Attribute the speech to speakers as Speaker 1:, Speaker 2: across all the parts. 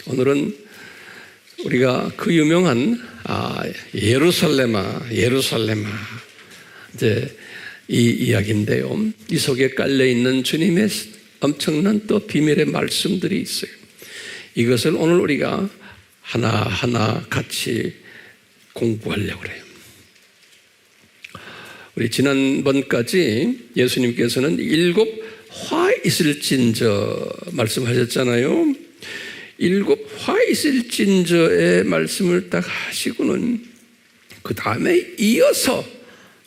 Speaker 1: 오늘은 우리가 그 유명한 예루살렘아 이제 이 이야기인데요. 이 속에 깔려 있는 주님의 엄청난 또 비밀의 말씀들이 있어요. 이것을 오늘 우리가 하나하나 같이 공부하려고 해요. 우리 지난번까지 예수님께서는 7 화 있을진저 말씀하셨잖아요. 7 화 있을진저의 말씀을 딱 하시고는 그 다음에 이어서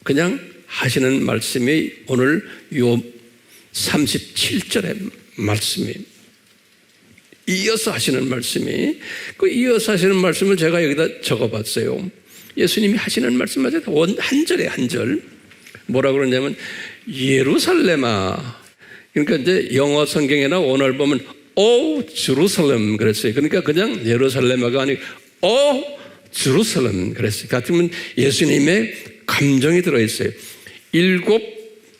Speaker 1: 그냥 하시는 말씀이 오늘 요 37절의 말씀이 이어서 하시는 말씀이 그 이어서 하시는 말씀을 제가 여기다 적어봤어요. 예수님이 하시는 말씀마저 한 절에 한 절 뭐라고 그러냐면 예루살렘아, 그러니까 이제 영어 성경이나 원어를 보면 오 제루살렘 그랬어요. 그러니까 그냥 예루살렘아가 아니고 오 제루살렘 그랬어요. 같으면 예수님의 감정이 들어있어요. 7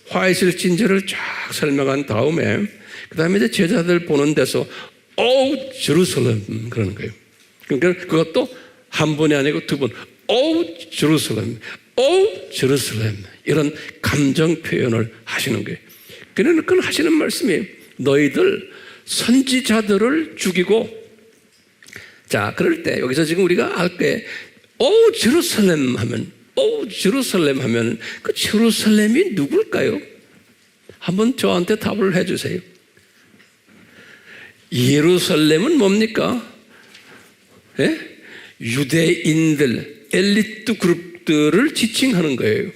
Speaker 1: 화이슬 진저를 쫙 설명한 다음에 그 다음에 이제 제자들 보는 데서 오 제루살렘 그러는 거예요. 그러니까 그것도 한 번이 아니고 2번 오 제루살렘 오 제루살렘 이런 감정 표현을 하시는 거예요. 그러니까 하시는 말씀이 너희들 선지자들을 죽이고, 자 그럴 때 여기서 지금 우리가 알 때 오 제루살렘 하면 그 제루살렘이 누굴까요? 한번 저한테 답을 해주세요. 예루살렘은 뭡니까? 예? 유대인들 엘리트 그룹들을 지칭하는 거예요.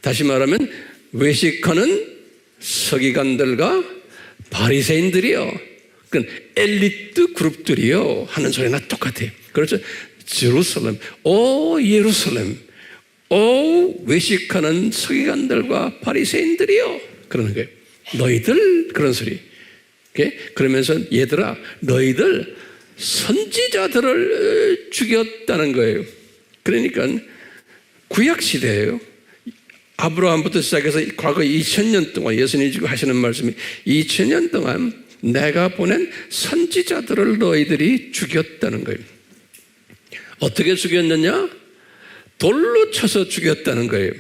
Speaker 1: 다시 말하면 외식하는 서기관들과 바리새인들이요, 그러니까 엘리트 그룹들이요 하는 소리나 똑같아요. 그래서 제루살렘, 오 예루살렘, 오 외식하는 서기관들과 바리새인들이요 그러는 거예요. 너희들 그런 소리. 그러면서 얘들아 너희들 선지자들을 죽였다는 거예요. 그러니까 구약시대예요. 아브라함부터 시작해서 과거 2000년 동안 예수님이 지금 하시는 말씀이 2000년 동안 내가 보낸 선지자들을 너희들이 죽였다는 거예요. 어떻게 죽였느냐? 돌로 쳐서 죽였다는 거예요.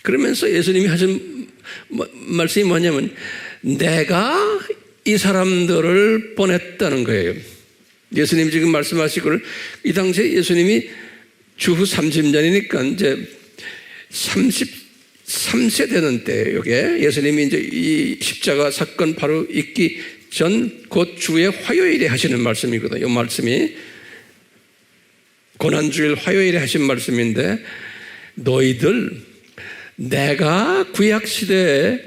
Speaker 1: 그러면서 예수님이 하신 말씀이 뭐냐면 내가 이 사람들을 보냈다는 거예요. 예수님이 지금 말씀하시고를 이 당시에 예수님이 주후 30년이니까 이제 33세 되는 때 여기에 예수님이 이제 이 십자가 사건 바로 있기 전 곧 주의 화요일에 하시는 말씀이거든요. 이 말씀이 고난주일 화요일에 하신 말씀인데 너희들 내가 구약시대에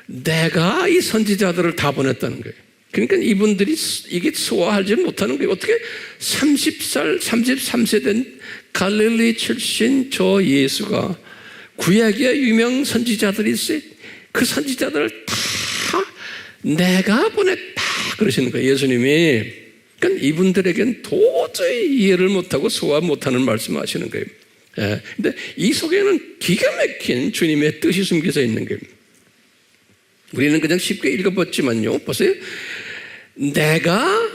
Speaker 1: 내가 이 선지자들을 다 보냈다는 거예요. 그러니까 이분들이 이게 소화하지 못하는 거예요. 어떻게 30살 33세 된 갈릴리 출신 저 예수가 구약의 유명 선지자들이 있어요. 그 선지자들을 다 내가 보냈다 그러시는 거예요. 예수님이. 그러니까 이분들에겐 도저히 이해를 못하고 소화 못하는 말씀을 하시는 거예요. 근데 이 속에는 기가 막힌 주님의 뜻이 숨겨져 있는 거예요. 우리는 그냥 쉽게 읽어봤지만요. 보세요. 내가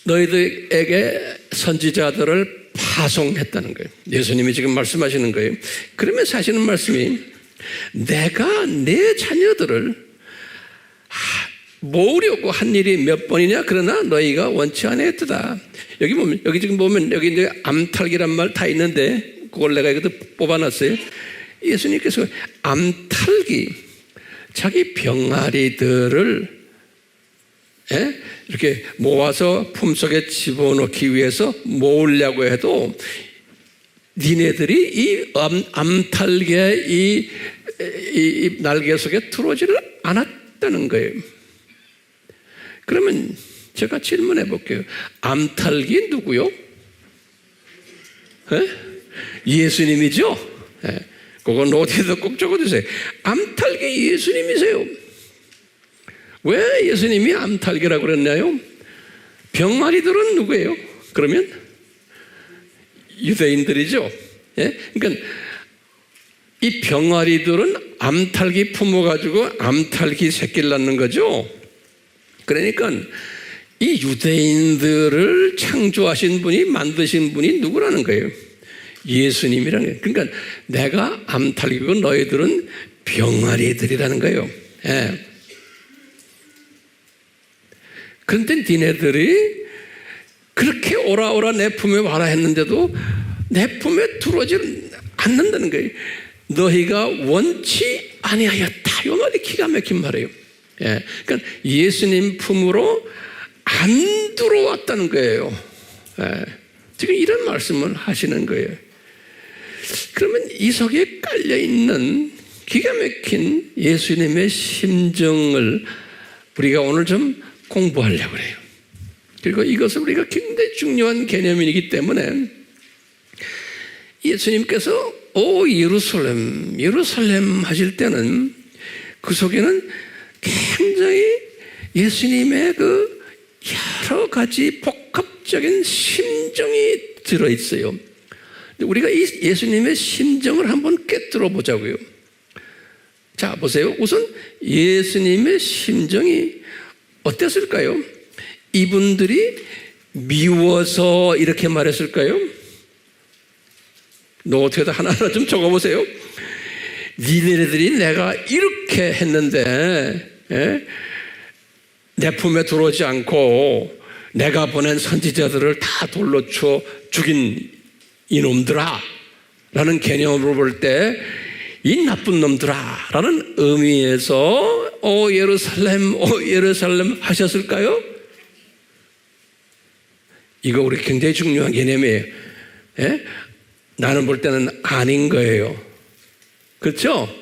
Speaker 1: 너희들에게 선지자들을 파송했다는 거예요. 예수님이 지금 말씀하시는 거예요. 그러면서 하시는 말씀이 내가 내 자녀들을 모으려고 한 일이 몇 번이냐? 그러나 너희가 원치 않았다. 여기 지금 보면 여기 이제 암탈기란 말 다 있는데 그걸 내가 이것도 뽑아놨어요. 예수님께서 암탈기, 자기 병아리들을 이렇게 모아서 품속에 집어넣기 위해서 모으려고 해도 니네들이 이 암탈기의 이 날개 속에 들어오지를 않았다는 거예요. 그러면 제가 질문해 볼게요. 암탈기 누구요? 예수님이죠? 그건 노트에도 꼭 적어주세요. 암탈기 예수님이세요. 왜 예수님이 암탈기라고 그랬나요? 병아리들은 누구예요? 그러면 유대인들이죠. 그러니까 이 병아리들은 암탈기 품어가지고 암탈기 새끼를 낳는 거죠. 그러니까 이 유대인들을 창조하신 분이, 만드신 분이 누구라는 거예요? 예수님이라는 거예요. 그러니까 내가 암탉이고 너희들은 병아리들이라는 거예요. 예. 그런데 니네들이 그렇게 오라 내 품에 와라 했는데도 내 품에 들어오지 않는다는 거예요. 너희가 원치 아니하였다. 이 말이 기가 막힌 말이에요. 예. 그러니까 예수님 품으로 안 들어왔다는 거예요. 예. 지금 이런 말씀을 하시는 거예요. 그러면 이 속에 깔려있는 기가 막힌 예수님의 심정을 우리가 오늘 좀 공부하려고 해요. 그리고 이것은 우리가 굉장히 중요한 개념이기 때문에 예수님께서 오 예루살렘, 예루살렘 하실 때는 그 속에는 굉장히 예수님의 그 여러 가지 복합적인 심정이 들어있어요. 우리가 이 예수님의 심정을 한번 꿰뚫어 보자고요. 자, 보세요. 우선 예수님의 심정이 어땠을까요? 이분들이 미워서 이렇게 말했을까요? 노트에다 하나하나 좀 적어보세요. 니네들이 내가 이렇게 했는데 내 품에 들어오지 않고 내가 보낸 선지자들을 다 돌로 쳐 죽인 이놈들아 라는 개념으로 볼 때 이 나쁜 놈들아 라는 의미에서 오 예루살렘 하셨을까요? 이거 우리 굉장히 중요한 개념이에요. 예? 나는 볼 때는 아닌 거예요. 그렇죠?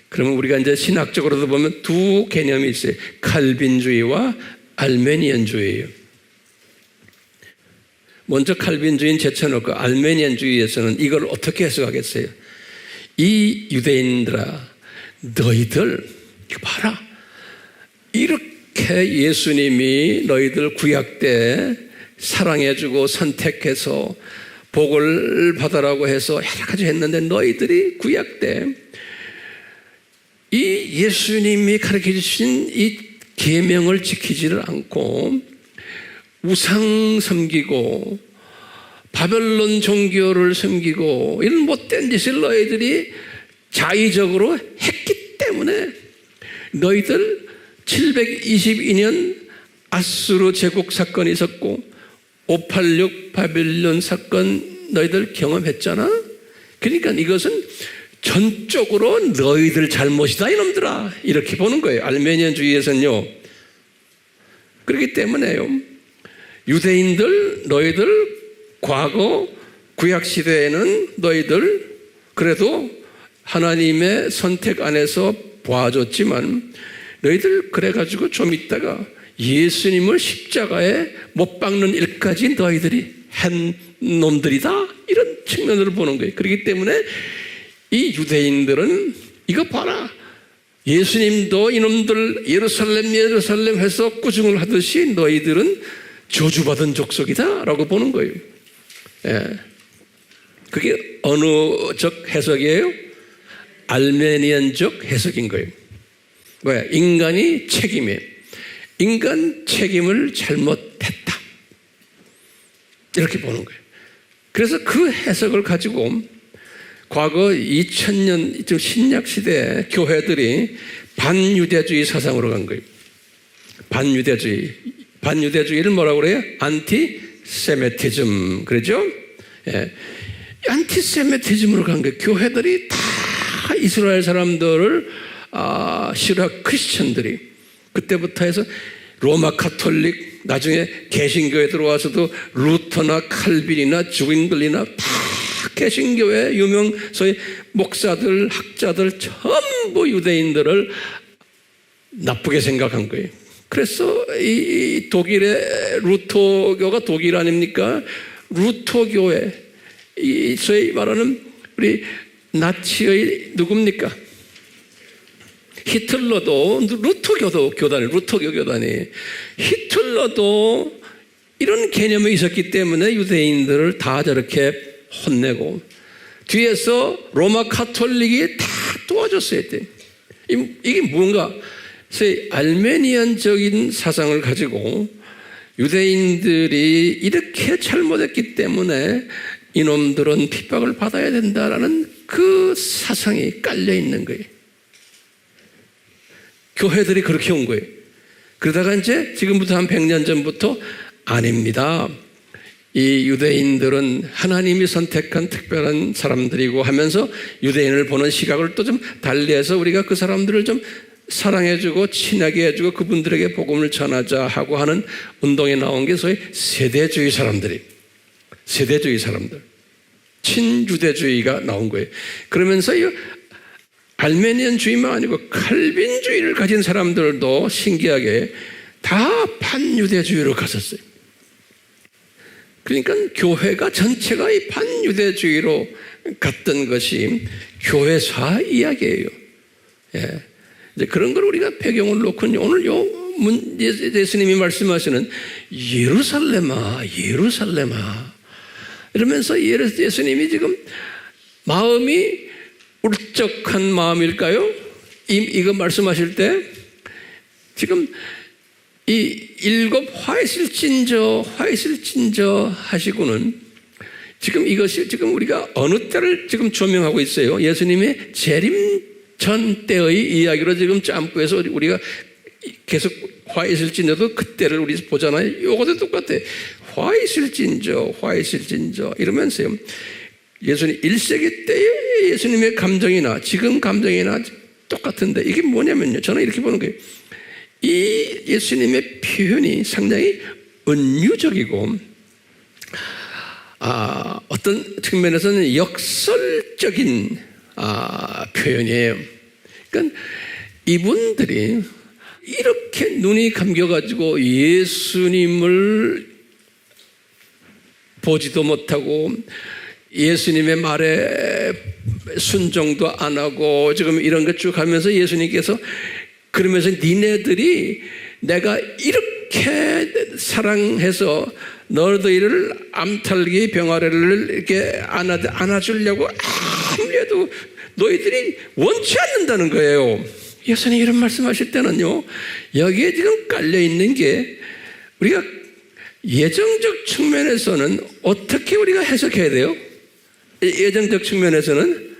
Speaker 1: 그러면 우리가 이제 신학적으로도 보면 두 개념이 있어요. 칼빈주의와 알메니안주의예요. 먼저 칼빈주의는 제쳐놓고 알메니안주의에서는 이걸 어떻게 해석하겠어요? 이 유대인들아, 너희들 이거 봐라. 이렇게 예수님이 너희들 구약 때 사랑해주고 선택해서 복을 받으라고 해서 여러 가지 했는데 너희들이 구약 때 이 예수님이 가르쳐 주신 이 계명을 지키지를 않고 우상 섬기고 바벨론 종교를 섬기고 이런 못된 짓을 너희들이 자의적으로 했기 때문에 너희들 722년 아수르 제국 사건이 있었고 586 바벨론 사건 너희들 경험했잖아. 그러니까 이것은 전적으로 너희들 잘못이다 이놈들아 이렇게 보는 거예요. 알메니안주의에서는요. 그렇기 때문에요. 유대인들 너희들 과거 구약시대에는 너희들 그래도 하나님의 선택 안에서 봐줬지만 너희들 그래가지고 좀 있다가 예수님을 십자가에 못 박는 일까지 너희들이 한 놈들이다 이런 측면으로 보는 거예요. 그렇기 때문에 이 유대인들은 이거 봐라 예수님도 이놈들 예루살렘 해서 꾸중을 하듯이 너희들은 저주받은 족속이다 라고 보는 거예요. 예. 그게 어느적 해석이에요? 알메니안적 해석인 거예요. 왜? 인간이 책임이에요. 인간 책임을 잘못했다 이렇게 보는 거예요. 그래서 그 해석을 가지고 과거 2000년 신약시대 교회들이 반유대주의 사상으로 간 거예요. 반유대주의를 뭐라고 그래요? 안티세미티즘 그러죠? 예. 안티세미티즘으로 간 거예요. 교회들이 다 이스라엘 사람들을 싫어하고 크리스천들이 그때부터 해서 로마 카톨릭 나중에 개신교에 들어와서도 루터나 칼빈이나 주인글이나 다 개신교회 유명 소위 목사들 학자들 전부 유대인들을 나쁘게 생각한 거예요. 그래서 이 독일의 루터교가 독일 아닙니까? 루터교회 이 소위 말하는 우리 나치의 누굽니까? 히틀러도 루터교 교단이 히틀러도 이런 개념이 있었기 때문에 유대인들을 다 저렇게 혼내고 뒤에서 로마 카톨릭이 다 도와줬어야 돼. 이게 뭔가 그래서 알메니안적인 사상을 가지고 유대인들이 이렇게 잘못했기 때문에 이놈들은 핍박을 받아야 된다라는 그 사상이 깔려 있는 거예요. 교회들이 그렇게 온 거예요. 그러다가 이제 지금부터 한 100년 전부터 아닙니다. 이 유대인들은 하나님이 선택한 특별한 사람들이고 하면서 유대인을 보는 시각을 또 좀 달리해서 우리가 그 사람들을 좀 사랑해주고 친하게 해주고 그분들에게 복음을 전하자 하고 하는 운동에 나온 게 소위 세대주의 사람들이, 세대주의 사람들, 친유대주의가 나온 거예요. 그러면서 이 알메니안주의만 아니고 칼빈주의를 가진 사람들도 신기하게 다 반유대주의로 갔었어요. 그러니까 교회가 전체가 이 반유대주의로 갔던 것이 교회사 이야기예요. 예. 이제 그런 걸 우리가 배경을 놓고 오늘 예수님이 말씀하시는 예루살렘아, 예루살렘아 이러면서 예수님이 지금 마음이 울적한 마음일까요? 이거 말씀하실 때 지금 이 7 화이슬진저 하시고는 지금 이것이 지금 우리가 어느 때를 지금 조명하고 있어요. 예수님의 재림 전 때의 이야기로 지금 짬뿌해서 우리가 계속 화이슬진저도 그때를 우리 보잖아요. 이것도 똑같아. 화이슬진저 이러면서요. 예수님 1세기 때의 예수님의 감정이나 지금 감정이나 똑같은데 이게 뭐냐면요. 저는 이렇게 보는 거예요. 이 예수님의 표현이 상당히 은유적이고 어떤 측면에서는 역설적인 표현이에요. 그러니까 이분들이 이렇게 눈이 감겨가지고 예수님을 보지도 못하고 예수님의 말에 순종도 안 하고 지금 이런 것 쭉 하면서 예수님께서 그러면서 니네들이 내가 이렇게 사랑해서 너희들을 암탈기 병아리를 이렇게 안아주려고 아무리 해도 너희들이 원치 않는다는 거예요. 예수님 이런 말씀하실 때는요, 여기에 지금 깔려 있는 게 우리가 예정적 측면에서는 어떻게 우리가 해석해야 돼요? 예정적 측면에서는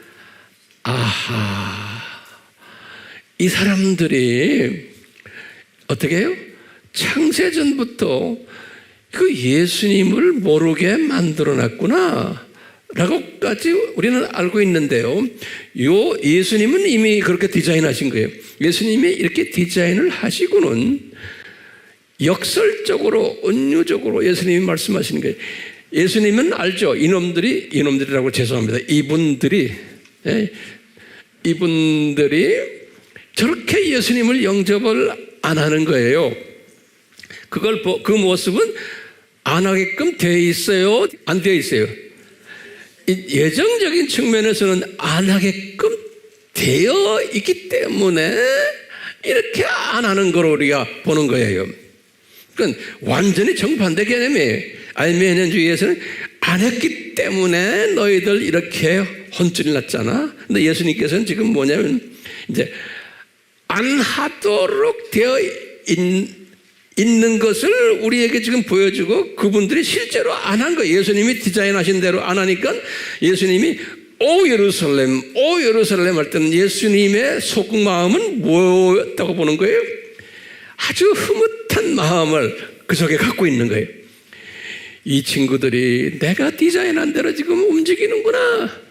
Speaker 1: 이 사람들이 어떻게 해요? 창세전부터 그 예수님을 모르게 만들어놨구나 라고까지 우리는 알고 있는데요. 요 예수님은 이미 그렇게 디자인하신 거예요. 예수님이 이렇게 디자인을 하시고는 역설적으로 은유적으로 예수님이 말씀하시는 거예요. 예수님은 알죠. 이놈들이라고 죄송합니다. 이분들이 저렇게 예수님을 영접을 안 하는 거예요. 그 모습은 안 하게끔 되어 있어요? 안 되어 있어요? 예정적인 측면에서는 안 하게끔 되어 있기 때문에 이렇게 안 하는 걸 우리가 보는 거예요. 그러니까 완전히 정반대 개념이에요. 알메니안주의에서는 안 했기 때문에 너희들 이렇게 혼쭐이 났잖아. 근데 예수님께서는 지금 뭐냐면 이제 안 하도록 되어 있는 것을 우리에게 지금 보여주고 그분들이 실제로 안 한 거예요. 예수님이 디자인하신 대로 안 하니까 예수님이 오 예루살렘 할 때는 예수님의 속마음은 뭐였다고 보는 거예요? 아주 흐뭇한 마음을 그 속에 갖고 있는 거예요. 이 친구들이 내가 디자인한 대로 지금 움직이는구나.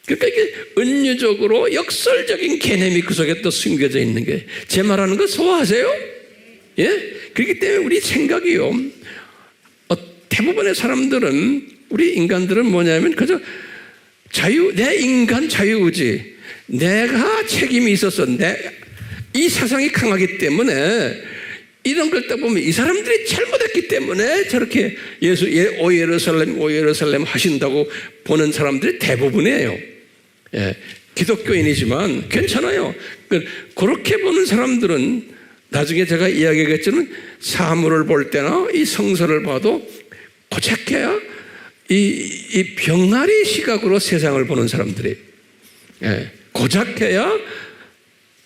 Speaker 1: 그러니까 이게 은유적으로 역설적인 개념이 그 속에 또 숨겨져 있는 게, 제 말하는 거 소화하세요? 예? 그렇기 때문에 우리 생각이요, 대부분의 사람들은, 우리 인간들은 뭐냐면 그저 내 인간 자유의지, 내가 책임이 있어서 이 사상이 강하기 때문에 이런 걸 딱 보면 이 사람들이 잘못했기 때문에 저렇게 오 예루살렘 하신다고 보는 사람들이 대부분이에요. 예, 기독교인이지만 괜찮아요. 그렇게 보는 사람들은 나중에 제가 이야기하겠지만 사물을 볼 때나 이 성서를 봐도 고작해야 이 병아리 시각으로 세상을 보는 사람들이, 예, 고작해야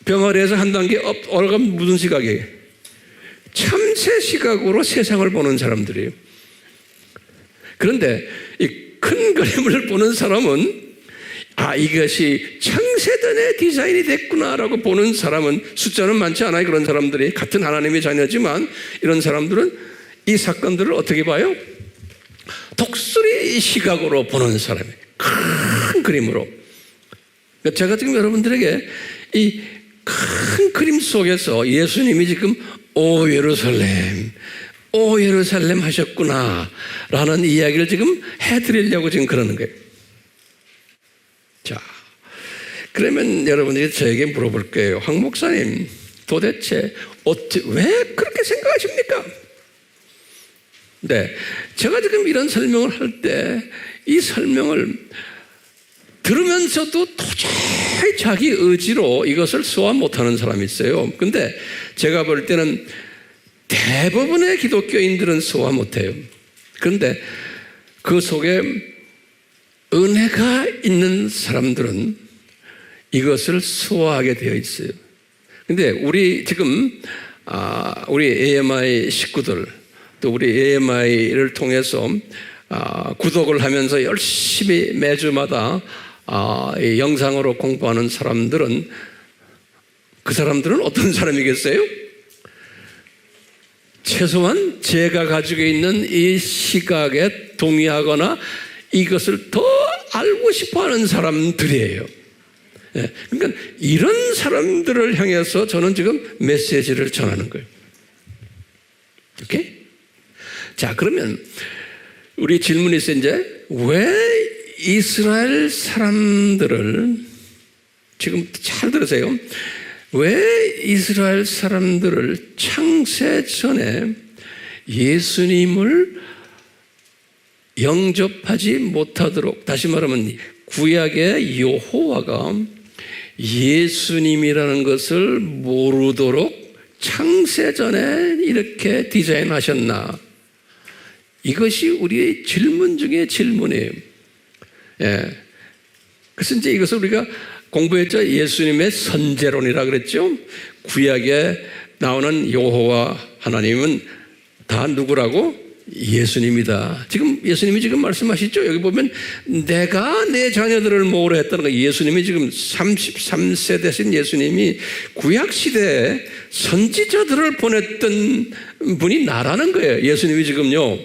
Speaker 1: 병아리에서 한 단계 올라가면 무슨 시각이에요? 참새 시각으로 세상을 보는 사람들이에요. 그런데 이 큰 그림을 보는 사람은 이것이 창세전에 디자인이 됐구나라고 보는 사람은, 숫자는 많지 않아요. 그런 사람들이 같은 하나님의 자녀지만 이런 사람들은 이 사건들을 어떻게 봐요? 독수리 시각으로 보는 사람이에요. 큰 그림으로. 제가 지금 여러분들에게 이 큰 그림 속에서 예수님이 지금 오 예루살렘 하셨구나 라는 이야기를 지금 해드리려고 지금 그러는 거예요. 자, 그러면 여러분들이 저에게 물어볼 거예요. 황 목사님, 도대체 왜 그렇게 생각하십니까? 네, 제가 지금 이런 설명을 할 때 이 설명을 들으면서도 도저히 자기 의지로 이것을 소화 못하는 사람이 있어요. 근데 제가 볼 때는 대부분의 기독교인들은 소화 못해요. 그런데 그 속에 은혜가 있는 사람들은 이것을 소화하게 되어 있어요. 근데 우리 지금 우리 AMI 식구들, 또 우리 AMI를 통해서 구독을 하면서 열심히 매주마다 이 영상으로 공부하는 사람들은, 그 사람들은 어떤 사람이겠어요? 최소한 제가 가지고 있는 이 시각에 동의하거나 이것을 더 알고 싶어하는 사람들이에요. 그러니까 이런 사람들을 향해서 저는 지금 메시지를 전하는 거예요. 오케이? 자, 그러면 우리 질문이 있어요. 이제 왜 이스라엘 사람들을, 지금 잘 들으세요. 왜 이스라엘 사람들을 창세전에 예수님을 영접하지 못하도록, 다시 말하면 구약의 여호와가 예수님이라는 것을 모르도록 창세전에 이렇게 디자인하셨나? 이것이 우리의 질문 중에 질문이에요. 그래서 이제 이것을 우리가 공부했죠. 예수님의 선제론이라 그랬죠. 구약에 나오는 여호와 하나님은 다 누구라고? 예수님이다. 지금 예수님이 지금 말씀하시죠. 여기 보면 내가 내 자녀들을 모으려 했다는 거. 예수님이 지금 33세 되신 예수님이 구약시대에 선지자들을 보냈던 분이 나라는 거예요. 예수님이 지금요.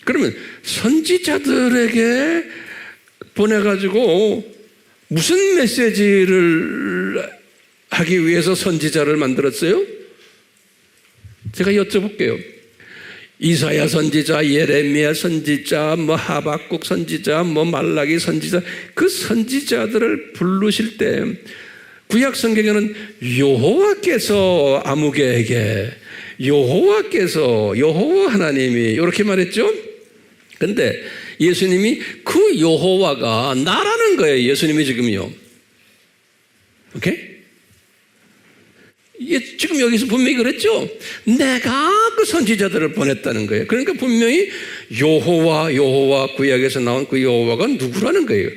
Speaker 1: 그러면 선지자들에게 보내가지고 무슨 메시지를 하기 위해서 선지자를 만들었어요? 제가 여쭤볼게요. 이사야 선지자, 예레미야 선지자, 하박국 선지자, 말라기 선지자, 그 선지자들을 부르실 때 구약 성경에는 여호와께서 아무개에게, 여호와 하나님이 이렇게 말했죠. 그런데 예수님이 그 여호와가 나라는 거예요. 예수님이 지금요. 오케이? 지금 여기서 분명히 그랬죠. 내가 그 선지자들을 보냈다는 거예요. 그러니까 분명히 여호와 구약에서 나온 그 여호와가 누구라는 거예요?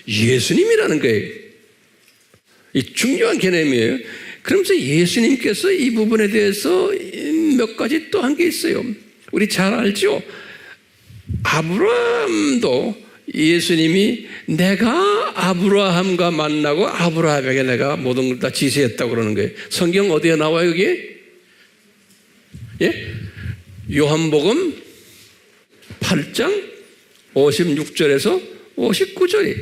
Speaker 1: 예수님이라는 거예요. 이 중요한 개념이에요. 그러면서 예수님께서 이 부분에 대해서 몇 가지 또 한 게 있어요. 우리 잘 알죠? 아브라함도 예수님이 내가 아브라함과 만나고 아브라함에게 내가 모든 걸 다 지시했다고 그러는 거예요. 성경 어디에 나와요, 여기? 예? 요한복음 8장 56절에서 59절이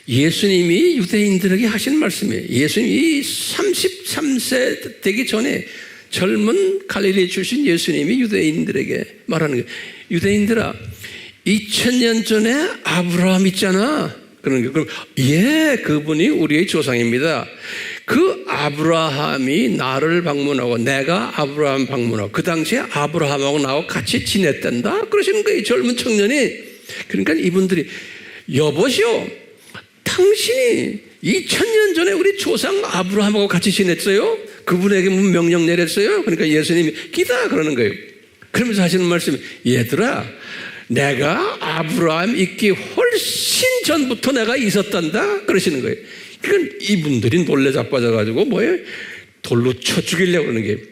Speaker 1: 예수님이 유대인들에게 하신 말씀이에요. 예수님이 33세 되기 전에 젊은 갈릴리 출신 예수님이 유대인들에게 말하는 거예요. 유대인들아, 2000년 전에 아브라함 있잖아. 그러는 거예요. 그럼 그분이 우리의 조상입니다. 그 아브라함이 나를 방문하고 내가 아브라함 방문하고 그 당시에 아브라함하고 나하고 같이 지냈단다. 그러시는 거예요. 젊은 청년이. 그러니까 이분들이 여보시오, 당신이 2000년 전에 우리 조상 아브라함하고 같이 지냈어요? 그분에게 명령 내렸어요? 그러니까 예수님이 기다 그러는 거예요. 그러면서 하시는 말씀이 얘들아, 내가 아브라함 있기 훨씬 전부터 내가 있었단다 그러시는 거예요. 그건 이분들이 놀래 자빠져가지고 뭐예요? 돌로 쳐 죽이려고 그러는 게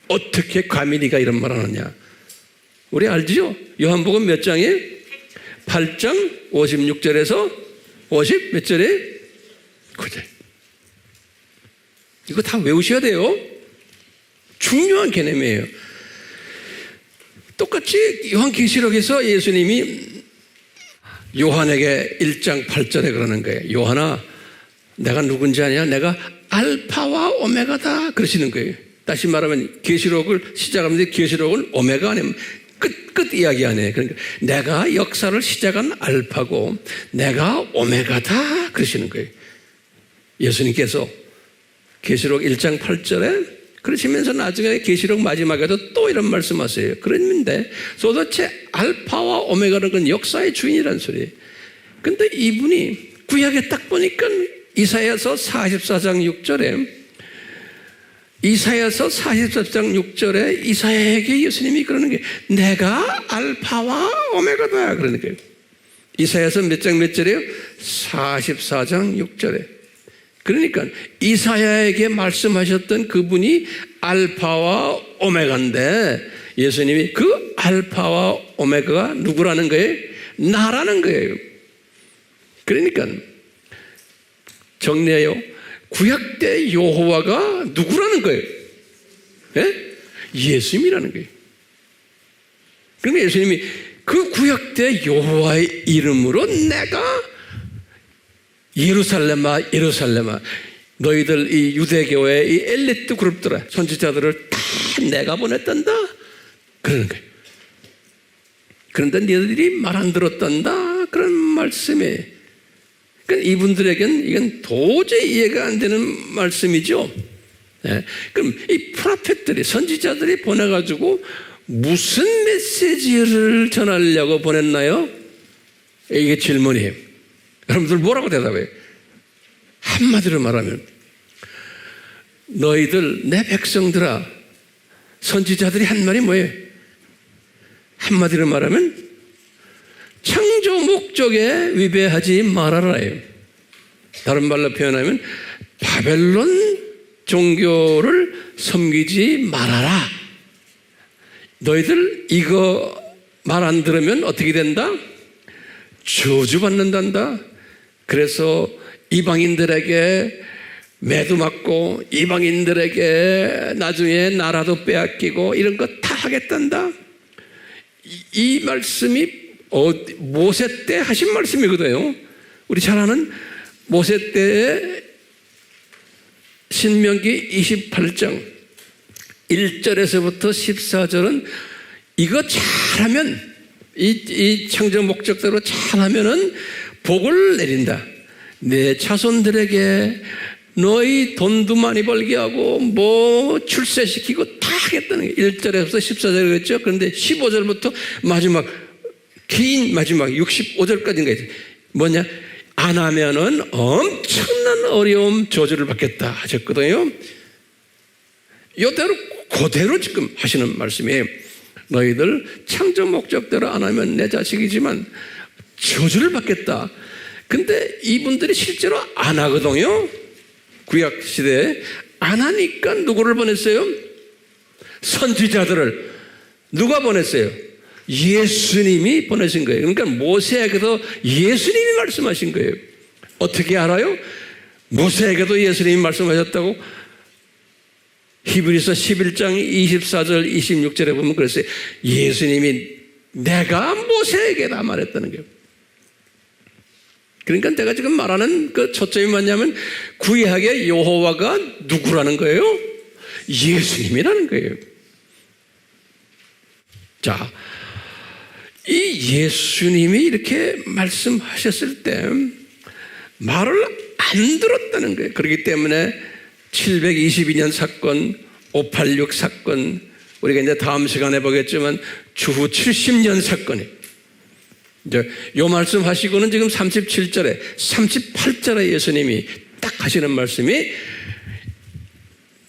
Speaker 1: 어떻게 감히 네가 이런 말 하느냐. 우리 알지요? 요한복음 몇 장에? 8장 56절에서 50 몇 절에? 9절. 이거 다 외우셔야 돼요. 중요한 개념이에요. 똑같이 요한계시록에서 예수님이 요한에게 1장 8절에 그러는 거예요. 요한아, 내가 누군지 아냐? 내가 알파와 오메가다 그러시는 거예요. 다시 말하면 계시록을 시작하면서 계시록은 오메가 아니면 끝 이야기 아니에요. 그러니까 내가 역사를 시작한 알파고 내가 오메가다 그러시는 거예요. 예수님께서 계시록 1장 8절에 그러시면서 나중에 계시록 마지막에도 또 이런 말씀하세요. 그랬는데 도대체 알파와 오메가는 건 역사의 주인이라는 소리예요. 근데 이분이 구약에 딱 보니까 이사야서 44장 6절에 이사야에게 예수님이 그러는 게 내가 알파와 오메가다 그러는 거예요. 이사야서 몇 장 몇 절이에요? 44장 6절에. 그러니까 이사야에게 말씀하셨던 그분이 알파와 오메가인데 예수님이 그 알파와 오메가가 누구라는 거예요? 나라는 거예요. 그러니까 정리해요. 구약 때 여호와가 누구라는 거예요? 예? 예수님이라는 거예요. 그러니까 예수님이 그 구약 때 여호와의 이름으로 내가 예루살렘아 너희들 이 유대교회 이 엘리트 그룹들아 선지자들을 다 내가 보냈단다 그러는 거예요. 그런데 너희들이 말 안 들었단다 그런 말씀이에요. 그러니까 이분들에겐 이건 도저히 이해가 안 되는 말씀이죠. 네. 그럼 이 프로페트들이 선지자들이 보내가지고 무슨 메시지를 전하려고 보냈나요? 이게 질문이에요. 여러분들 뭐라고 대답해요? 한마디로 말하면 너희들 내 백성들아 선지자들이 한 말이 뭐예요? 한마디로 말하면 창조 목적에 위배하지 말아라예요. 다른 말로 표현하면 바벨론 종교를 섬기지 말아라. 너희들 이거 말 안 들으면 어떻게 된다? 저주받는단다. 그래서 이방인들에게 매도 맞고 이방인들에게 나중에 나라도 빼앗기고 이런 거 다 하겠단다. 이 말씀이 모세 때 하신 말씀이거든요. 우리 잘 아는 모세 때의 신명기 28장 1절에서부터 14절은 이거 잘하면 이 창조 목적대로 잘하면은 복을 내린다. 내 자손들에게 너희 돈도 많이 벌게 하고 뭐 출세시키고 다 하겠다는 게 1절에서 14절 그랬죠. 그런데 15절부터 마지막 긴 마지막 65절까지인가 있어요. 뭐냐? 안 하면은 엄청난 어려움 저주를 받겠다 하셨거든요. 이대로 그대로 지금 하시는 말씀이에요. 너희들 창조 목적대로 안 하면 내 자식이지만 저주를 받겠다. 근데 이분들이 실제로 안 하거든요. 구약 시대에 안 하니까 누구를 보냈어요? 선지자들을. 누가 보냈어요? 예수님이 보내신 거예요. 그러니까 모세에게도 예수님이 말씀하신 거예요. 어떻게 알아요? 모세에게도 예수님이 말씀하셨다고 히브리서 11장 24절 26절에 보면 그랬어요. 예수님이 내가 모세에게 다 말했다는 거예요. 그러니까 내가 지금 말하는 그 초점이 뭐냐면 구약의 여호와가 누구라는 거예요? 예수님이라는 거예요. 자, 이 예수님이 이렇게 말씀하셨을 때 말을 안 들었다는 거예요. 그렇기 때문에 722년 사건, 586 사건, 우리가 이제 다음 시간에 보겠지만 주후 70년 사건이 이제 요 말씀 하시고는 지금 37절에 38절에 예수님이 딱 하시는 말씀이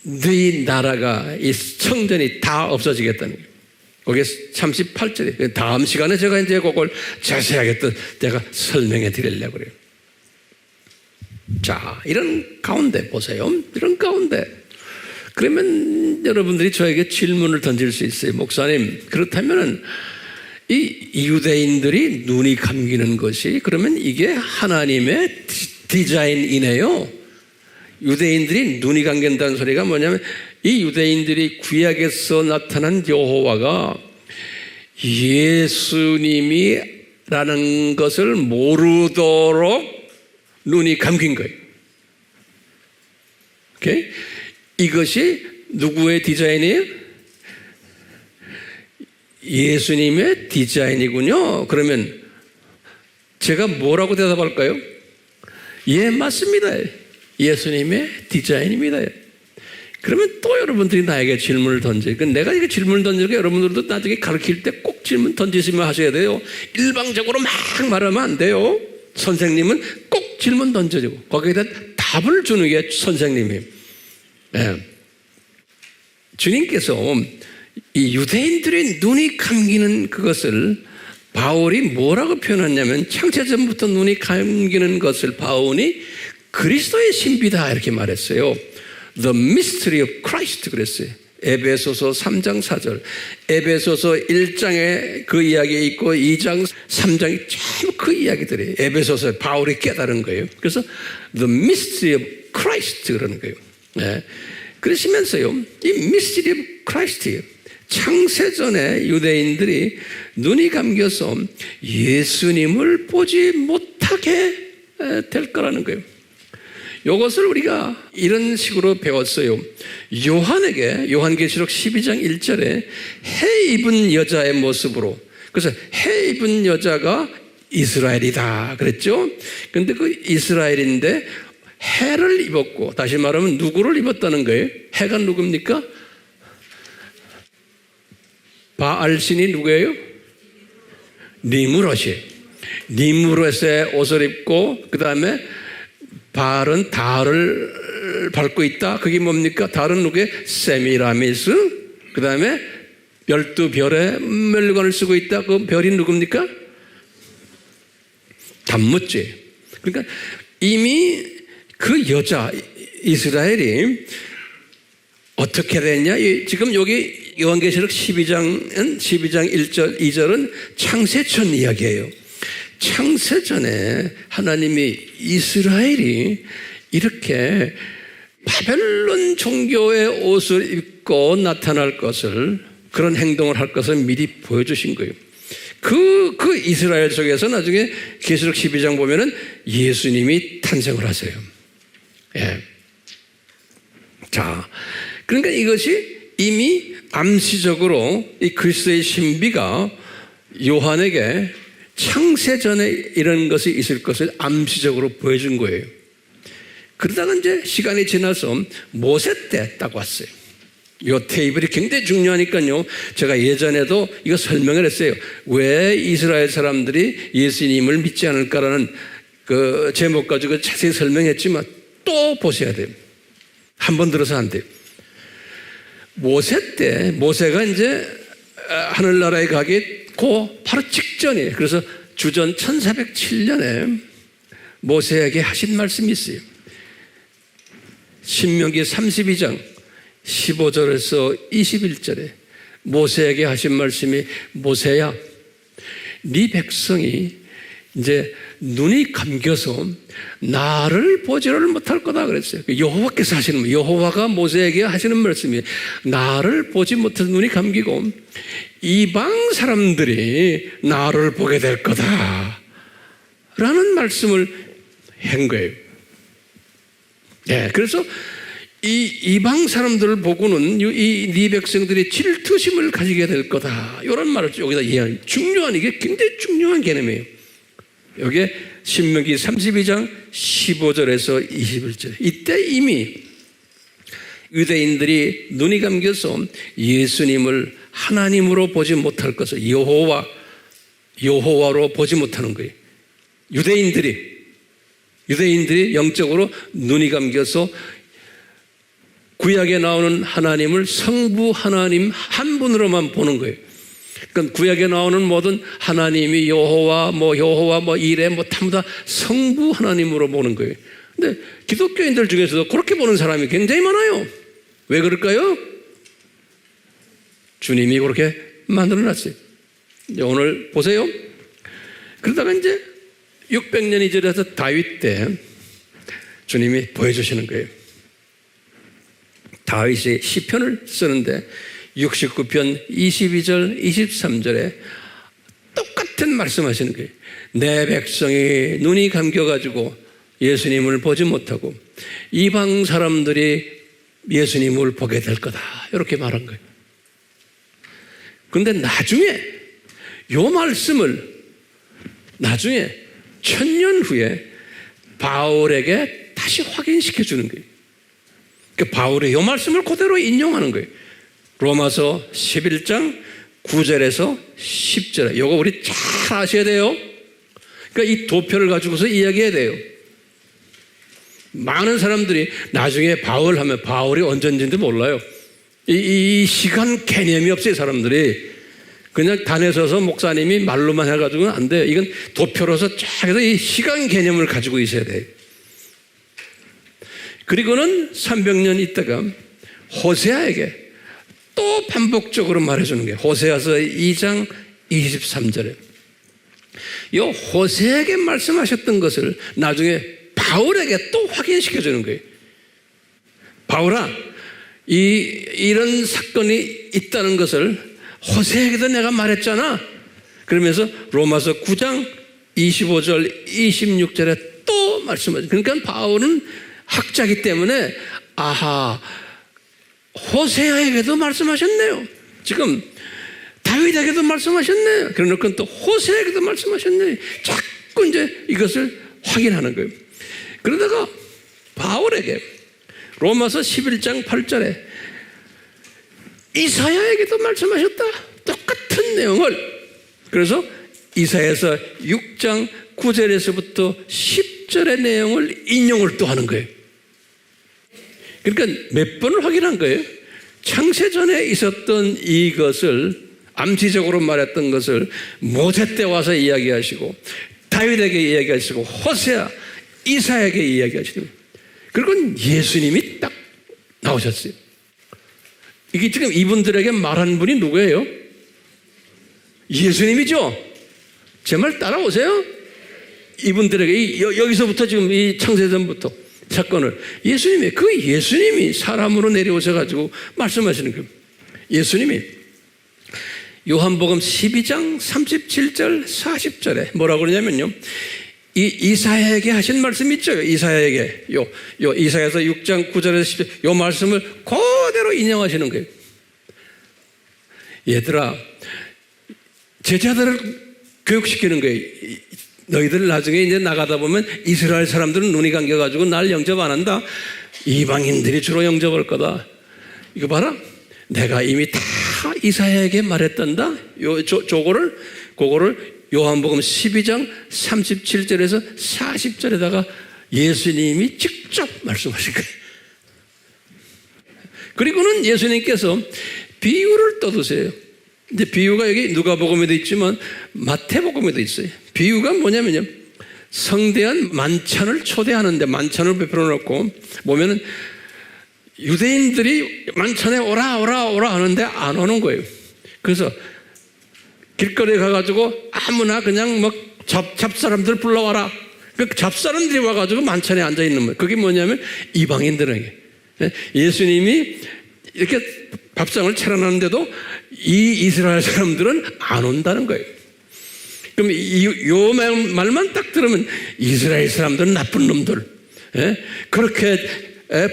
Speaker 1: 너희 나라가 이 성전이 다 없어지겠다는 거예요. 거기에 38절에 다음 시간에 제가 이제 그걸 자세하게 또 제가 설명해 드리려고 그래요. 자, 이런 가운데 보세요. 이런 가운데. 그러면 여러분들이 저에게 질문을 던질 수 있어요. 목사님, 그렇다면 이 유대인들이 눈이 감기는 것이 그러면 이게 하나님의 디자인이네요. 유대인들이 눈이 감긴다는 소리가 뭐냐면 이 유대인들이 구약에서 나타난 여호와가 예수님이라는 것을 모르도록 눈이 감긴 거예요. 오케이? 이것이 누구의 디자인이에요? 예수님의 디자인이군요. 그러면 제가 뭐라고 대답할까요? 예, 맞습니다. 예수님의 디자인입니다. 그러면 또 여러분들이 나에게 질문을 던져요. 내가 이게 질문을 던지고 여러분들도 나중에 가르칠 때 꼭 질문 던지시면 하셔야 돼요. 일방적으로 막 말하면 안 돼요. 선생님은 꼭 질문 던져주고 거기에 대한 답을 주는 게 선생님이에요. 네. 주님께서 이 유대인들의 눈이 감기는 그것을 바울이 뭐라고 표현했냐면 창세전부터 눈이 감기는 것을 바울이 그리스도의 신비다 이렇게 말했어요. The mystery of Christ 그랬어요. 에베소서 3장 4절, 에베소서 1장에 그 이야기 있고 2장 3장이 전부 그 이야기들이에요. 에베소서 바울이 깨달은 거예요. 그래서 The mystery of Christ 그러는 거예요. 네. 그러시면서요, 이 mystery of Christ 창세전에 유대인들이 눈이 감겨서 예수님을 보지 못하게 될 거라는 거예요. 이것을 우리가 이런 식으로 배웠어요. 요한에게 요한계시록 12장 1절에 해 입은 여자의 모습으로, 그래서 해 입은 여자가 이스라엘이다 그랬죠. 그런데 그 이스라엘인데 해를 입었고, 다시 말하면 누구를 입었다는 거예요? 해가 누굽니까? 바알신이 누구예요? 니무롯이에요. 니무롯의 옷을 입고 그 다음에 바알은 달을 밟고 있다. 그게 뭡니까? 달은 누구예요? 세미라미스. 그 다음에 12별의 멸관을 쓰고 있다. 그 별이 누굽니까? 단무지. 그러니까 이미 그 여자 이스라엘이 어떻게 됐냐? 지금 여기 요한계시록 12장 1절 2절은 창세전 이야기예요. 창세전에 하나님이 이스라엘이 이렇게 바벨론 종교의 옷을 입고 나타날 것을, 그런 행동을 할 것을 미리 보여주신 거예요. 그 이스라엘 속에서 나중에 계시록 12장 보면은 예수님이 탄생을 하세요. 예. 자, 그러니까 이것이 이미 암시적으로 이 그리스도의 신비가 요한에게 창세전에 이런 것이 있을 것을 암시적으로 보여준 거예요. 그러다가 이제 시간이 지나서 모세 때 딱 왔어요. 이 테이블이 굉장히 중요하니까요. 제가 예전에도 이거 설명을 했어요. 왜 이스라엘 사람들이 예수님을 믿지 않을까라는 그 제목 가지고 자세히 설명했지만 또 보셔야 돼요. 한 번 들어서 안 돼요. 모세 때, 모세가 이제 하늘나라에 가기 바로 직전이에요. 그래서 주전 1407년에 모세에게 하신 말씀이 있어요. 신명기 32장 15절에서 21절에 모세에게 하신 말씀이, 모세야, 네 백성이 이제 눈이 감겨서 나를 보지를 못할 거다 그랬어요. 여호와께서 하시는 말, 여호와가 모세에게 하시는 말씀이 나를 보지 못해서 눈이 감기고 이방 사람들이 나를 보게 될 거다 라는 말씀을 한 거예요. 네, 그래서 이 이방 사람들을 보고는 이 네 백성들이 질투심을 가지게 될 거다, 이런 말을 여기다 이해하는, 중요한, 이게 굉장히 중요한 개념이에요. 여기에 신명기 32장 15절에서 21절, 이때 이미 유대인들이 눈이 감겨서 예수님을 하나님으로 보지 못할 것을 여호와로 보지 못하는 거예요. 유대인들이 영적으로 눈이 감겨서 구약에 나오는 하나님을 성부 하나님 한 분으로만 보는 거예요. 그러니까 구약에 나오는 모든 하나님이 여호와 이레 전부 다 성부 하나님으로 보는 거예요. 근데 기독교인들 중에서도 그렇게 보는 사람이 굉장히 많아요. 왜 그럴까요? 주님이 그렇게 만들어놨어요. 오늘 보세요. 그러다가 이제 600년이 지나서 다윗 때 주님이 보여주시는 거예요. 다윗이 시편을 쓰는데 69편 22절 23절에 똑같은 말씀하시는 거예요. 내 백성이 눈이 감겨가지고 예수님을 보지 못하고 이방 사람들이 예수님을 보게 될 거다, 이렇게 말한 거예요. 그런데 나중에 이 말씀을 나중에 1000년 후에 바울에게 다시 확인시켜 주는 거예요. 그 바울이 이 말씀을 그대로 인용하는 거예요. 로마서 11장 9절에서 10절에. 이거 우리 잘 아셔야 돼요. 그러니까 이 도표를 가지고서 이야기해야 돼요. 많은 사람들이 나중에 바울 하면 바울이 언제인지도 몰라요. 이 시간 개념이 없어요, 사람들이. 그냥 단에 서서 목사님이 말로만 해가지고는 안 돼요. 이건 도표로서 쫙 해서 이 시간 개념을 가지고 있어야 돼요. 그리고는 300년 있다가 호세아에게 또 반복적으로 말해주는 거예요. 호세아서 2장 23절에. 이 호세아에게 말씀하셨던 것을 나중에 바울에게 또 확인시켜주는 거예요. 바울아, 이런 사건이 있다는 것을 호세아에게도 내가 말했잖아. 그러면서 로마서 9장 25절 26절에 또 말씀하죠. 그러니까 바울은 학자이기 때문에 아하, 호세아에게도 말씀하셨네요. 지금 다윗에게도 말씀하셨네요. 그러니까 또 호세아에게도 말씀하셨네요. 자꾸 이제 이것을 확인하는 거예요. 그러다가 바울에게 로마서 11장 8절에 이사야에게도 말씀하셨다. 똑같은 내용을. 그래서 이사야서 6장 9절에서부터 10절의 내용을 인용을 또 하는 거예요. 그러니까 몇 번을 확인한 거예요. 창세전에 있었던 이것을 암시적으로 말했던 것을 모세 때 와서 이야기하시고 다윗에게 이야기하시고 호세아, 이사야에게 이야기하시는 거예요. 그리고 예수님이 딱 나오셨어요. 이게 지금 이분들에게 말한 분이 누구예요? 예수님이죠? 제 말 따라오세요. 이분들에게 여기서부터 지금 이 창세전부터 사건을 예수님이 사람으로 내려오셔가지고 말씀하시는 거예요. 예수님이 요한복음 12장 37절 40절에 뭐라고 그러냐면요, 이사야에게 하신 말씀 있죠. 이사야에게 이사야서 6장 9절에서 10절 요 말씀을 그대로 인용하시는 거예요. 얘들아, 제자들을 교육시키는 거예요. 너희들 나중에 이제 나가다 보면 이스라엘 사람들은 눈이 감겨가지고 날 영접 안 한다. 이방인들이 주로 영접할 거다. 이거 봐라. 내가 이미 다 이사야에게 말했단다. 그거를 요한복음 12장 37절에서 40절에다가 예수님이 직접 말씀하신 거예요. 그리고는 예수님께서 비유를 떠드세요. 이제 비유가 여기 누가복음에도 있지만 마태복음에도 있어요. 비유가 뭐냐면요, 성대한 만찬을 초대하는데 만찬을 베풀어 놓고 보면은 유대인들이 만찬에 오라 하는데 안 오는 거예요. 그래서 길거리에 가가지고 아무나 그냥 뭐 잡사람들 불러와라. 그 잡사람들이 와가지고 만찬에 앉아있는 거예요. 그게 뭐냐면 이방인들에게. 예수님이 이렇게 밥상을 차려놨는데도 이 이스라엘 사람들은 안 온다는 거예요. 그럼 요 말만 딱 들으면 이스라엘 사람들은 나쁜 놈들, 그렇게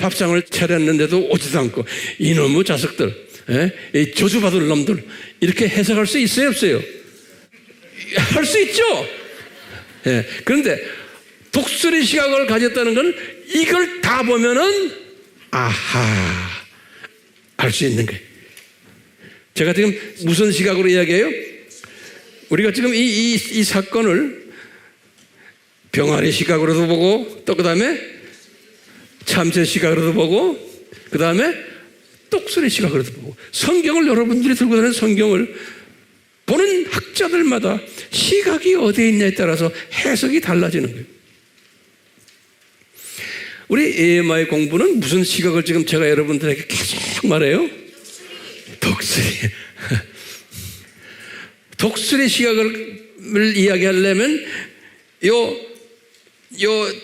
Speaker 1: 밥상을 차렸는데도 오지도 않고 이놈의 자식들, 이 저주받을 놈들, 이렇게 해석할 수 있어요, 없어요? 할 수 있죠. 그런데 독수리 시각을 가졌다는 건 이걸 다 보면은 아하, 알 수 있는 거예요. 제가 지금 무슨 시각으로 이야기해요? 우리가 지금 이 사건을 병아리 시각으로도 보고, 또 그 다음에 참새 시각으로도 보고, 그 다음에 독수리 시각으로도 보고, 성경을 여러분들이 들고 다니는 성경을 보는 학자들마다 시각이 어디에 있냐에 따라서 해석이 달라지는 거예요. 우리 AMI 공부는 무슨 시각을 지금 제가 여러분들에게 계속 말해요? 독수리. 독수리 시각을 이야기하려면 요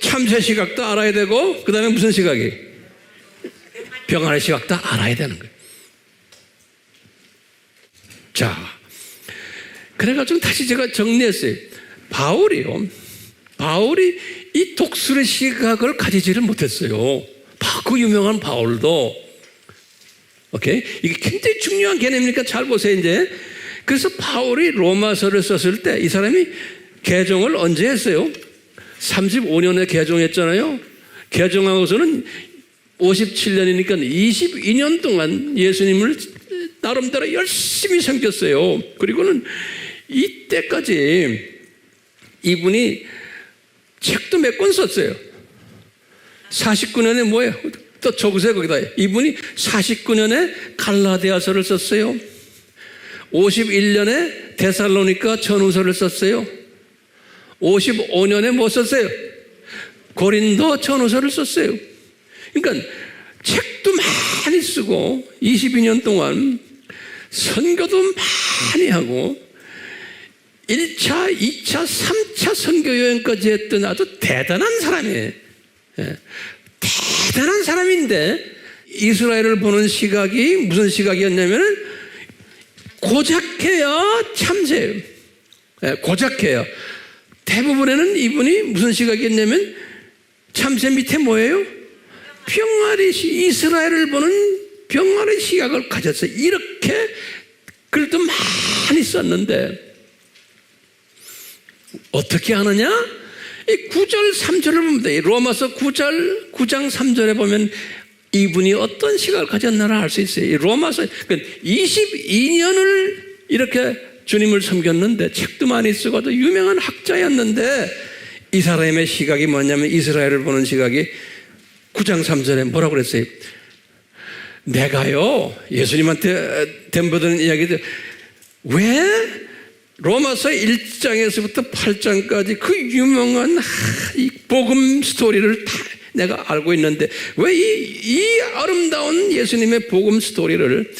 Speaker 1: 참새 시각도 알아야 되고, 그 다음에 무슨 시각이? 병아리 시각도 알아야 되는 거예요. 자, 그래가지고 다시 제가 정리했어요. 바울이 이 독수리 시각을 가지지를 못했어요. 그 유명한 바울도. 오케이? 이게 굉장히 중요한 개념이니까 잘 보세요, 이제. 그래서 바울이 로마서를 썼을 때 이 사람이 개종을 언제 했어요? 35년에 개종했잖아요. 개종하고서는 57년이니까 22년 동안 예수님을 나름대로 열심히 섬겼어요. 그리고는 이때까지 이분이 책도 몇 권 썼어요. 49년에 뭐예요? 또 적으세요, 거기다. 이분이 49년에 갈라디아서를 썼어요. 51년에 데살로니가 전후서를 썼어요. 55년에 뭐 썼어요? 고린도 전후서를 썼어요. 그러니까 책도 많이 쓰고 22년 동안 선교도 많이 하고 1차, 2차, 3차 선교 여행까지 했던 아주 대단한 사람이에요. 대단한 사람인데 이스라엘을 보는 시각이 무슨 시각이었냐면 고작해야 참새예요. 고작해요. 대부분에는 이분이 무슨 시각이었냐면 참새 밑에 뭐예요? 병아리 이스라엘을 보는 병아리 시각을 가졌어요. 이렇게 글도 많이 썼는데 어떻게 하느냐? 이 9절 3절을 보면 돼. 로마서 9장 3절에 보면 이분이 어떤 시각을 가졌나를 알 수 있어요. 이 로마서 22년을 이렇게 주님을 섬겼는데 책도 많이 쓰고 또 유명한 학자였는데 이 사람의 시각이 뭐냐면 이스라엘을 보는 시각이 9장 3절에 뭐라고 그랬어요? 내가요 예수님한테 덤벼드는 이야기들 왜 로마서 1장에서부터 8장까지 그 유명한 이 복음 스토리를 다 내가 알고 있는데 왜 이 아름다운 예수님의 복음 스토리를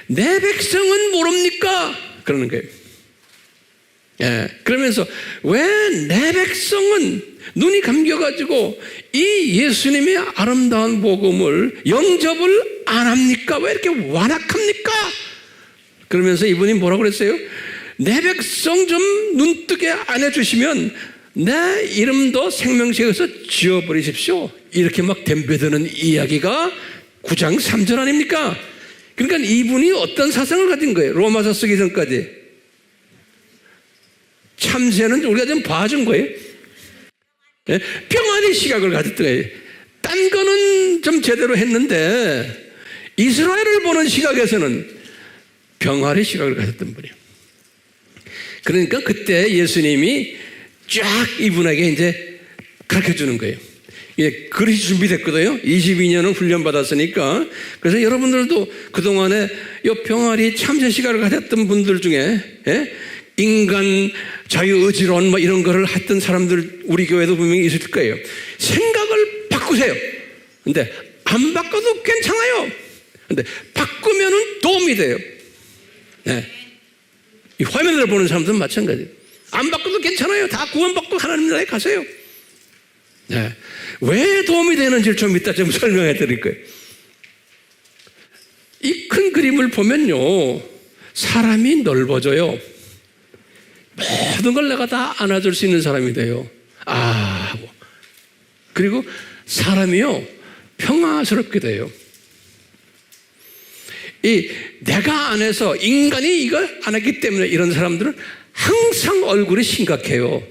Speaker 1: 내 백성은 모릅니까? 그러는 거예요. 그러면서 왜 내 백성은 눈이 감겨가지고 이 예수님의 아름다운 복음을 영접을 안 합니까? 왜 이렇게 완악합니까? 그러면서 이분이 뭐라고 그랬어요? 내 백성 좀 눈뜨게 안 해주시면 내 이름도 생명책에서 지워버리십시오. 이렇게 막 덤벼드는 이야기가 9장 3절 아닙니까? 그러니까 이분이 어떤 사상을 가진 거예요? 로마서 쓰기 전까지. 참새는 우리가 좀 봐준 거예요. 병아리 시각을 가졌던 거예요. 딴 거는 좀 제대로 했는데 이스라엘을 보는 시각에서는 병아리 시각을 가졌던 분이에요. 그러니까 그때 예수님이 쫙 이분에게 이제 가르쳐 주는 거예요. 그릇이 준비됐거든요. 22년은 훈련받았으니까. 그래서 여러분들도 그동안에 이 병아리 참새 시각을 가졌던 분들 중에 인간 자유의지론 뭐 이런 거를 했던 사람들 우리 교회도 분명히 있을 거예요. 생각을 바꾸세요. 근데 안 바꿔도 괜찮아요. 근데 바꾸면은 도움이 돼요. 이 화면을 보는 사람들은 마찬가지예요. 안 바꿔도 괜찮아요. 다 구원받고 하나님 나라에 가세요. 왜 도움이 되는지를 좀 이따 좀 설명해 드릴 거예요. 이 큰 그림을 보면요, 사람이 넓어져요. 모든 걸 내가 다 안아줄 수 있는 사람이 돼요. 하고. 그리고 사람이요, 평화스럽게 돼요. 이 내가 안에서 인간이 이걸 안 했기 때문에 이런 사람들은 항상 얼굴이 심각해요.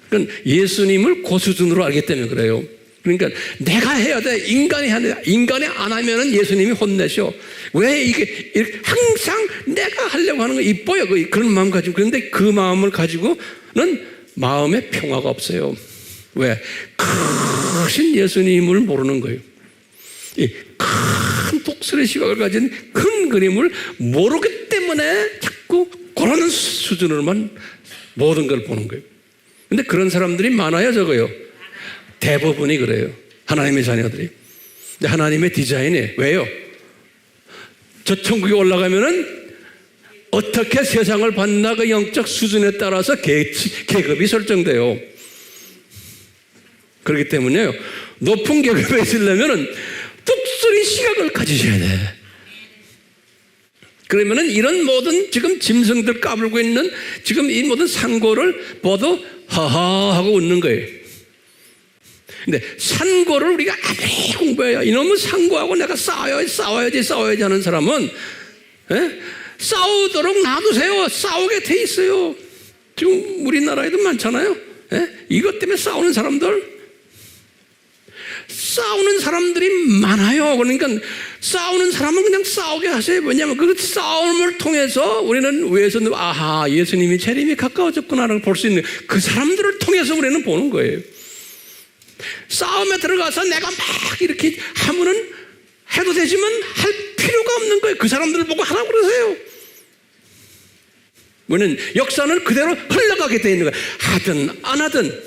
Speaker 1: 그러니까 예수님을 고수준으로 알기 때문에 그래요. 그러니까 내가 해야 돼. 인간이 해야 돼. 인간이 안 하면은 예수님이 혼내셔. 왜 이게 항상 내가 하려고 하는 거 이뻐요. 그런 마음 가지고. 그런데 그 마음을 가지고는 마음에 평화가 없어요. 왜? 크신 예수님을 모르는 거예요. 이 큰 독수리 시각을 가진 큰 그림을 모르기 때문에 자꾸 그런 수준으로만 모든 걸 보는 거예요. 근데 그런 사람들이 많아요, 적어요? 대부분이 그래요. 하나님의 자녀들이. 근데 하나님의 디자인이 왜요? 저 천국에 올라가면은 어떻게 세상을 봤나 그 영적 수준에 따라서 계급이 설정돼요. 그렇기 때문에요. 높은 계급에 있으려면은 특별히 시각을 가지셔야 돼. 그러면은 이런 모든 지금 짐승들 까불고 있는 지금 이 모든 상고를 봐도 하하 하고 웃는 거예요. 근데 상고를 우리가 아무리 공부해야 이놈은 상고하고 내가 싸워야지 하는 사람은 싸우도록 놔두세요. 싸우게 돼 있어요. 지금 우리나라에도 많잖아요. 이것 때문에 싸우는 사람들이 많아요. 그러니까 싸우는 사람은 그냥 싸우게 하세요. 왜냐하면 그 싸움을 통해서 우리는 위에서 아하 예수님이 재림이 가까워졌구나라고 볼 수 있는 그 사람들을 통해서 우리는 보는 거예요. 싸움에 들어가서 내가 막 이렇게 하면은 해도 되지만 할 필요가 없는 거예요. 그 사람들을 보고 하라고 그러세요. 우리는 역사는 그대로 흘러가게 돼 있는 거예요. 하든 안 하든.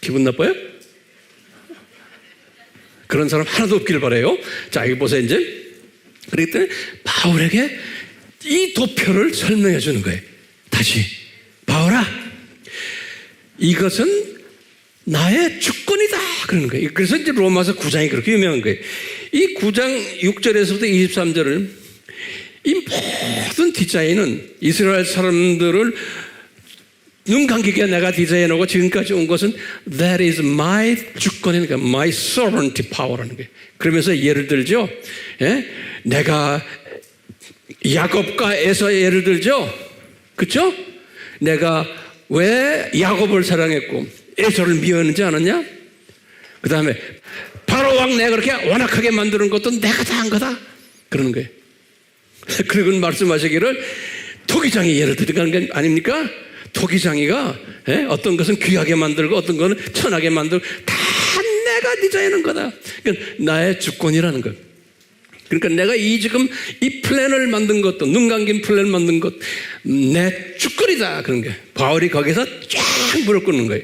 Speaker 1: 기분 나빠요? 그런 사람 하나도 없기를 바라요. 자, 여기 보세요, 이제. 그렇기 때문에 바울에게 이 도표를 설명해 주는 거예요. 다시. 바울아, 이것은 나의 주권이다. 그러는 거예요. 그래서 이제 로마서 9장이 그렇게 유명한 거예요. 이 9장 6절에서부터 23절을 이 모든 디자인은 이스라엘 사람들을 눈 감기게 내가 디자인하고 지금까지 온 것은 that is my 주권이니까 my sovereignty power라는 거예요. 그러면서 예를 들죠. 내가 야곱과 에서의 예를 들죠. 그렇죠? 내가 왜 야곱을 사랑했고 에서를 미워하는지 아느냐? 그 다음에 바로 왕 내가 그렇게 완악하게 만드는 것도 내가 다 한 거다. 그러는 거예요. 그리고 말씀하시기를 토기장이 예를 들어가는 게 아닙니까? 토기장이가 어떤 것은 귀하게 만들고 어떤 것은 천하게 만들고 다 내가 디자인한 거다. 그러니까 나의 주권이라는 것. 그러니까 내가 지금 이 플랜을 만든 것도 눈 감긴 플랜을 만든 것 내 주권이다. 그런 게 바울이 거기서 쫙 물을 끊는 거예요.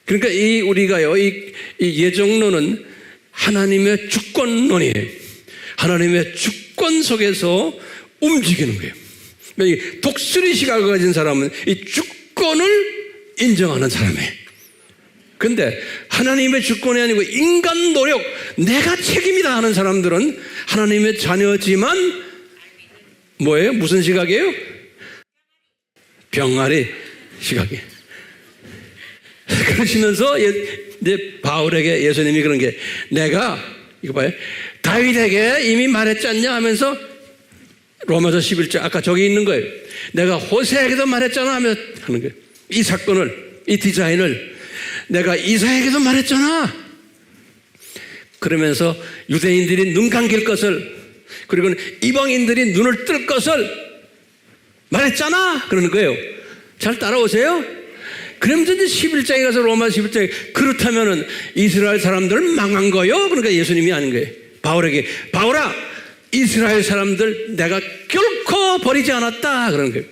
Speaker 1: 그러니까 우리가요 이 예정론은 하나님의 주권론이에요. 하나님의 주권 속에서 움직이는 거예요. 이 독수리 시각을 가진 사람은 이 주권을 인정하는 사람이에요. 근데 하나님의 주권이 아니고 인간 노력, 내가 책임이다 하는 사람들은 하나님의 자녀지만 뭐예요? 무슨 시각이에요? 병아리 시각이에요. 그러시면서 이제 바울에게 예수님이 그런 게 내가 이거 봐요. 다윗에게 이미 말했지 않냐 하면서 로마서 11장 아까 저기 있는 거예요. 내가 호세에게도 말했잖아 하며 하는 거예요. 이 사건을 이 디자인을 내가 이사에게도 말했잖아. 그러면서 유대인들이 눈 감길 것을 그리고 이방인들이 눈을 뜰 것을 말했잖아. 그러는 거예요. 잘 따라오세요. 그러면서 이제 11장에 가서 로마 11장에 그렇다면은 이스라엘 사람들은 망한 거요. 그러니까 예수님이 아닌 거예요. 바울에게 바울아 이스라엘 사람들 내가 결코 버리지 않았다. 그러는 거예요.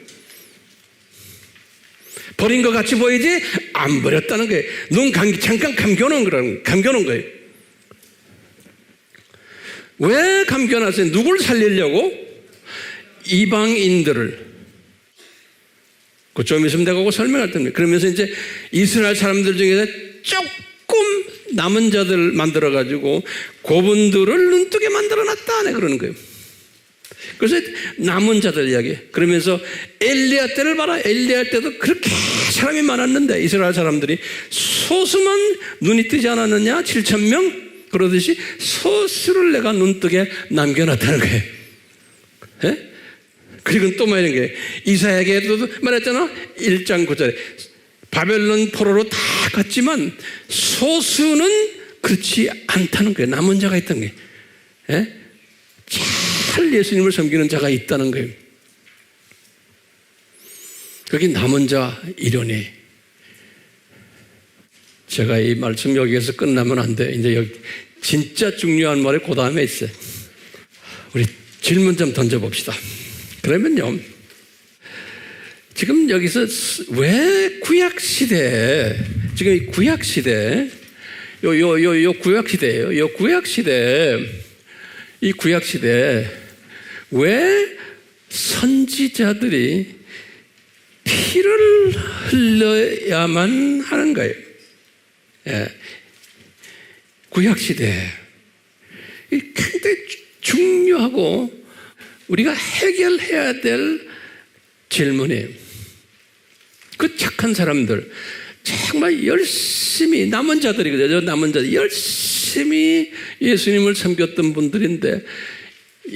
Speaker 1: 버린 것 같이 보이지 안 버렸다는 거예요. 눈 잠깐 감겨놓은 거예요. 왜 감겨놨어요? 누굴 살리려고? 이방인들을. 좀 있으면 내가 그거 설명할 텐데. 그러면서 이제 이스라엘 사람들 중에서 조금 남은 자들 만들어가지고 그분들을 눈뜨게 만들어놨다. 그러는 거예요. 그래서 남은 자들 이야기. 그러면서 엘리야 때를 봐라. 엘리야 때도 그렇게 사람이 많았는데 이스라엘 사람들이 소수만 눈이 뜨지 않았느냐? 7,000명? 그러듯이 소수를 내가 눈뜨게 남겨놨다는 거예요. 예? 그리고 또 뭐 이런 게 이사야에게도 말했잖아. 1장 9절에 바벨론 포로로 다 갔지만 소수는 그렇지 않다는 거예요. 남은 자가 있다는 거예요. 예? 잘 예수님을 섬기는 자가 있다는 거예요. 그게 남은 자 이론이. 제가 이 말씀 여기에서 끝나면 안 돼. 이제 여기 진짜 중요한 말이 그 다음에 있어요. 우리 질문 좀 던져봅시다. 그러면요, 지금 여기서 왜 구약 시대에 지금 이 구약 시대, 요 구약 시대예요. 요 구약 시대, 이 구약 시대 왜 선지자들이 피를 흘려야만 하는 거예요? 예. 구약 시대 굉장히 중요하고 우리가 해결해야 될 질문이에요. 그 착한 사람들, 정말 열심히 남은 자들이거든요. 남은 자들 열심히 예수님을 섬겼던 분들인데,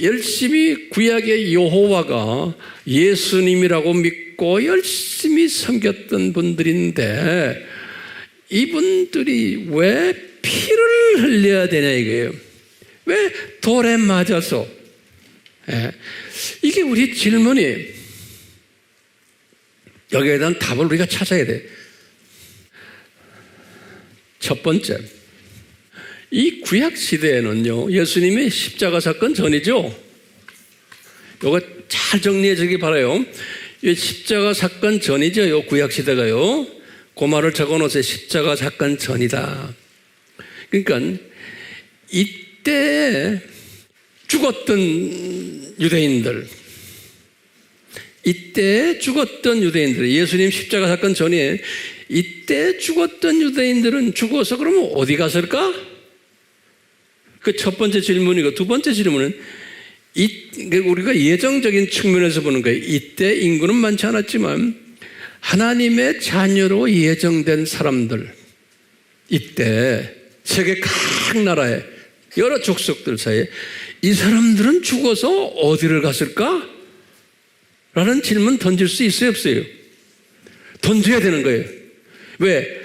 Speaker 1: 열심히 구약의 여호와가 예수님이라고 믿고 열심히 섬겼던 분들인데, 이분들이 왜 피를 흘려야 되냐 이거예요. 왜 돌에 맞아서? 이게 우리 질문이에요. 여기에 대한 답을 우리가 찾아야 돼. 첫 번째, 이 구약 시대에는요, 예수님의 십자가 사건 전이죠. 이거 잘 정리해 주기 바라요. 이 십자가 사건 전이죠. 요 구약 시대가요. 그 말을 적어 놓으세요. 십자가 사건 전이다. 그러니까 이때 죽었던 유대인들, 예수님 십자가 사건 전에 이때 죽었던 유대인들은 죽어서 그러면 어디 갔을까? 그 첫 번째 질문이고, 두 번째 질문은 우리가 예정적인 측면에서 보는 거예요. 이때 인구는 많지 않았지만 하나님의 자녀로 예정된 사람들, 이때 세계 각 나라에 여러 족속들 사이에 이 사람들은 죽어서 어디를 갔을까? 라는 질문 던질 수 있어요, 없어요? 던져야 되는 거예요. 왜?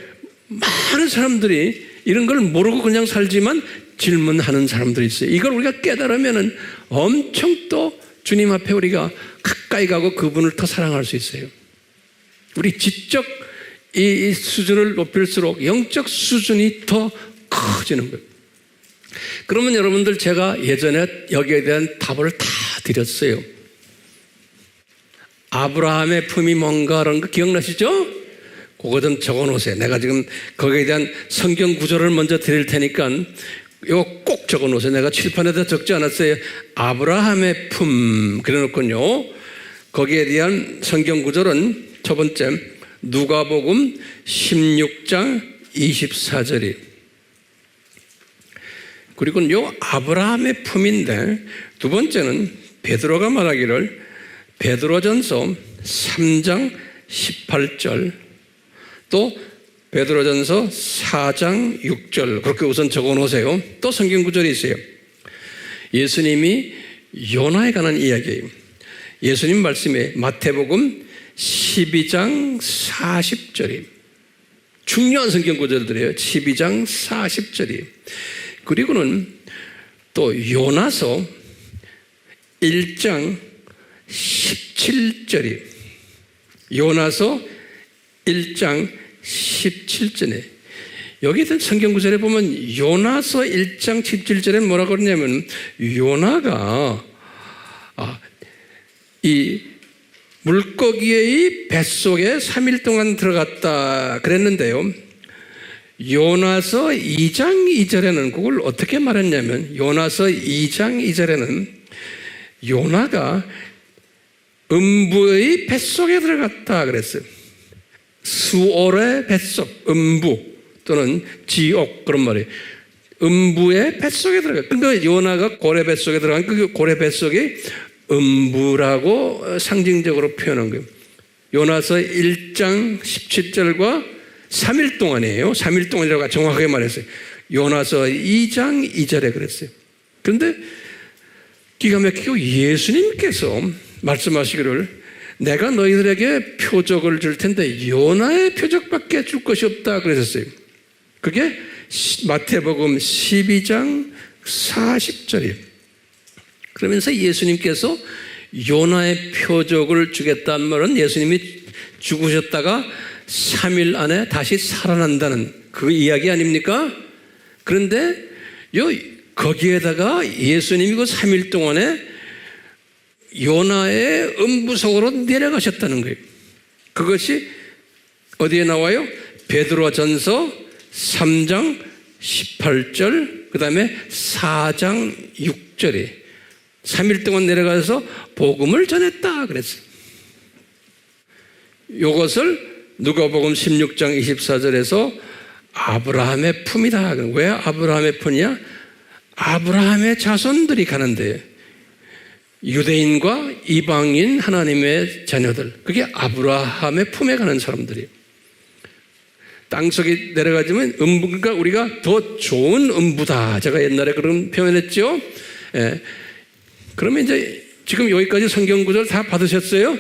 Speaker 1: 많은 사람들이 이런 걸 모르고 그냥 살지만 질문하는 사람들이 있어요. 이걸 우리가 깨달으면 엄청 또 주님 앞에 우리가 가까이 가고 그분을 더 사랑할 수 있어요. 우리 지적 이 수준을 높일수록 영적 수준이 더 커지는 거예요. 그러면 여러분들, 제가 예전에 여기에 대한 답을 다 드렸어요. 아브라함의 품이 뭔가 그런 거 기억나시죠? 그거 좀 적어 놓으세요. 내가 지금 거기에 대한 성경 구절을 먼저 드릴 테니까 이거 꼭 적어 놓으세요. 내가 칠판에다 적지 않았어요. 아브라함의 품 그래 놓군요. 거기에 대한 성경 구절은 첫 번째, 누가복음 16장 24절이. 그리고 요 아브라함의 품인데, 두 번째는 베드로가 말하기를 베드로전서 3장 18절, 또 베드로전서 4장 6절, 그렇게 우선 적어 놓으세요. 또 성경 구절이 있어요. 예수님이 요나에 관한 이야기예요. 예수님 말씀에 마태복음 12장 40절이 중요한 성경 구절들이에요. 12장 40절이. 그리고는 또 요나서 1장 17절이, 요나서 1장 17절에 여기 있던 성경 구절에 보면 요나서 1장 17절에 뭐라고 그러냐면, 요나가 이 물고기의 뱃속에 3일 동안 들어갔다 그랬는데요, 요나서 2장 2절에는 그걸 어떻게 말했냐면, 요나서 2장 2절에는 요나가 음부의 뱃속에 들어갔다 그랬어요. 수올의 뱃속, 음부 또는 지옥, 그런 말이에요. 음부의 뱃속에 들어가. 그러니까 요나가 고래 뱃속에 들어간 그 고래 뱃속이 음부라고 상징적으로 표현한 거예요. 요나서 1장 17절과 3일 동안이에요. 3일 동안이라고 정확하게 말했어요. 요나서 2장 2절에 그랬어요. 그런데 기가 막히고 예수님께서 말씀하시기를 내가 너희들에게 표적을 줄 텐데 요나의 표적밖에 줄 것이 없다 그러셨어요. 그게 마태복음 12장 40절이에요. 그러면서 예수님께서 요나의 표적을 주겠다는 말은 예수님이 죽으셨다가 3일 안에 다시 살아난다는 그 이야기 아닙니까? 그런데 거기에다가 예수님이 그 3일 동안에 요나의 음부 속으로 내려가셨다는 거예요. 그것이 어디에 나와요? 베드로전서 3장 18절, 그 다음에 4장 6절에 3일 동안 내려가서 복음을 전했다 그랬어요. 이것을 누가복음 16장 24절에서 아브라함의 품이다. 왜 아브라함의 품이냐? 아브라함의 자손들이 가는데 유대인과 이방인 하나님의 자녀들, 그게 아브라함의 품에 가는 사람들이에요. 땅속에 내려가지면 그러니까 우리가 더 좋은 음부다. 제가 옛날에 그런 표현했죠. 예. 그러면 이제 지금 여기까지 성경 구절 다 받으셨어요?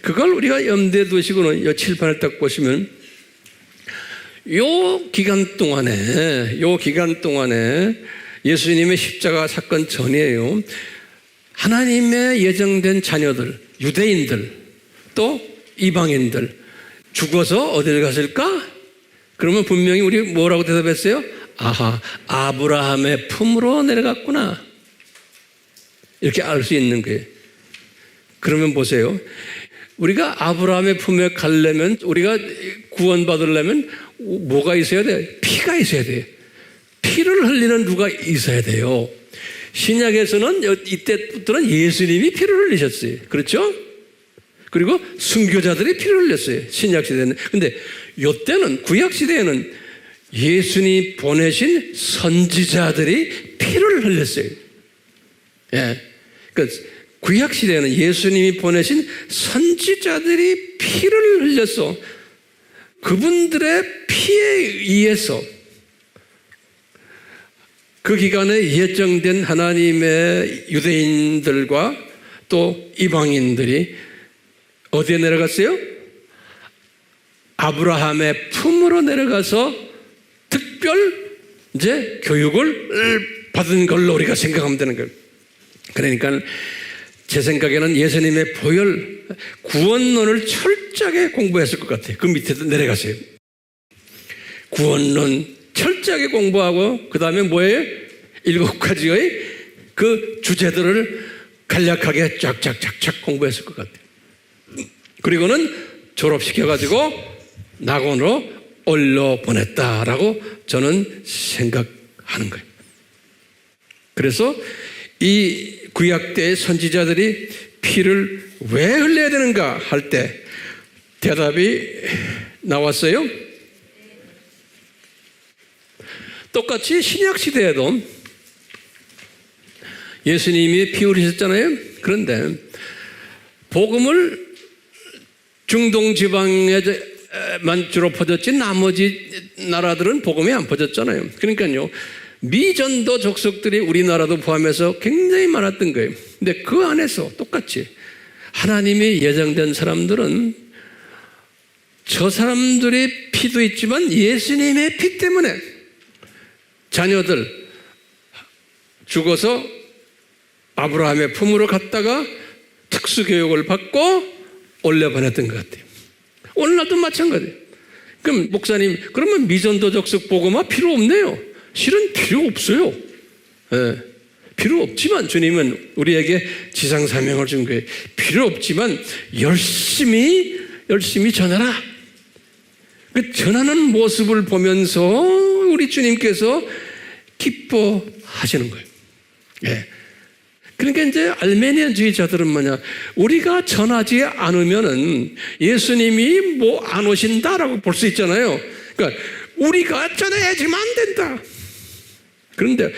Speaker 1: 그걸 우리가 염두에 두시고는 이 칠판을 딱 보시면 요 기간 동안에 예수님의 십자가 사건 전이에요. 하나님의 예정된 자녀들, 유대인들, 또 이방인들 죽어서 어디를 갔을까? 그러면 분명히 우리 뭐라고 대답했어요? 아하, 아브라함의 품으로 내려갔구나. 이렇게 알 수 있는 거예요. 그러면 보세요. 우리가 아브라함의 품에 가려면, 우리가 구원받으려면 뭐가 있어야 돼요? 피가 있어야 돼요. 피를 흘리는 누가 있어야 돼요. 신약에서는 이때부터는 예수님이 피를 흘리셨어요. 그렇죠? 그리고 순교자들이 피를 흘렸어요. 신약 시대는. 근데 이때는, 구약 시대에는 예수님이 보내신 선지자들이 피를 흘렸어요. 예. 그러니까 구약 시대에는 예수님이 보내신 선지자들이 피를 흘려서 그분들의 피에 의해서 그 기간에 예정된 하나님의 유대인들과 또 이방인들이 어디에 내려갔어요? 아브라함의 품으로 내려가서 특별 이제 교육을 받은 걸로 우리가 생각하면 되는 거예요. 그러니까 제 생각에는 예수님의 보혈, 구원론을 철저하게 공부했을 것 같아요. 그 밑에도 내려가세요. 구원론 철저하게 공부하고 그 다음에 뭐예요? 7가지의 그 주제들을 간략하게 쫙쫙쫙쫙 공부했을 것 같아요. 그리고는 졸업시켜가지고 낙원으로 올려보냈다라고 저는 생각하는 거예요. 그래서 이 구약 때의 선지자들이 피를 왜 흘려야 되는가 할 때 대답이 나왔어요. 똑같이 신약 시대에도 예수님이 피 흘리셨잖아요. 그런데 복음을 중동 지방에만 주로 퍼졌지 나머지 나라들은 복음이 안 퍼졌잖아요. 그러니까요. 미전도 족속들이 우리나라도 포함해서 굉장히 많았던 거예요. 근데 그 안에서 똑같이 하나님이 예정된 사람들은 저 사람들의 피도 있지만 예수님의 피 때문에 자녀들 죽어서 아브라함의 품으로 갔다가 특수교육을 받고 올려보냈던 것 같아요. 오늘날도 마찬가지예요. 그럼 목사님, 그러면 미전도 족속 복음화 필요 없네요. 실은 필요 없어요. 예, 필요 없지만 주님은 우리에게 지상 사명을 준 거예요. 필요 없지만 열심히 전하라. 그 전하는 모습을 보면서 우리 주님께서 기뻐하시는 거예요. 예. 그러니까 이제 알메니아주의자들은 뭐냐, 우리가 전하지 않으면은 예수님이 뭐 안 오신다라고 볼 수 있잖아요. 그러니까 우리가 전해야지만 안 된다. 그런데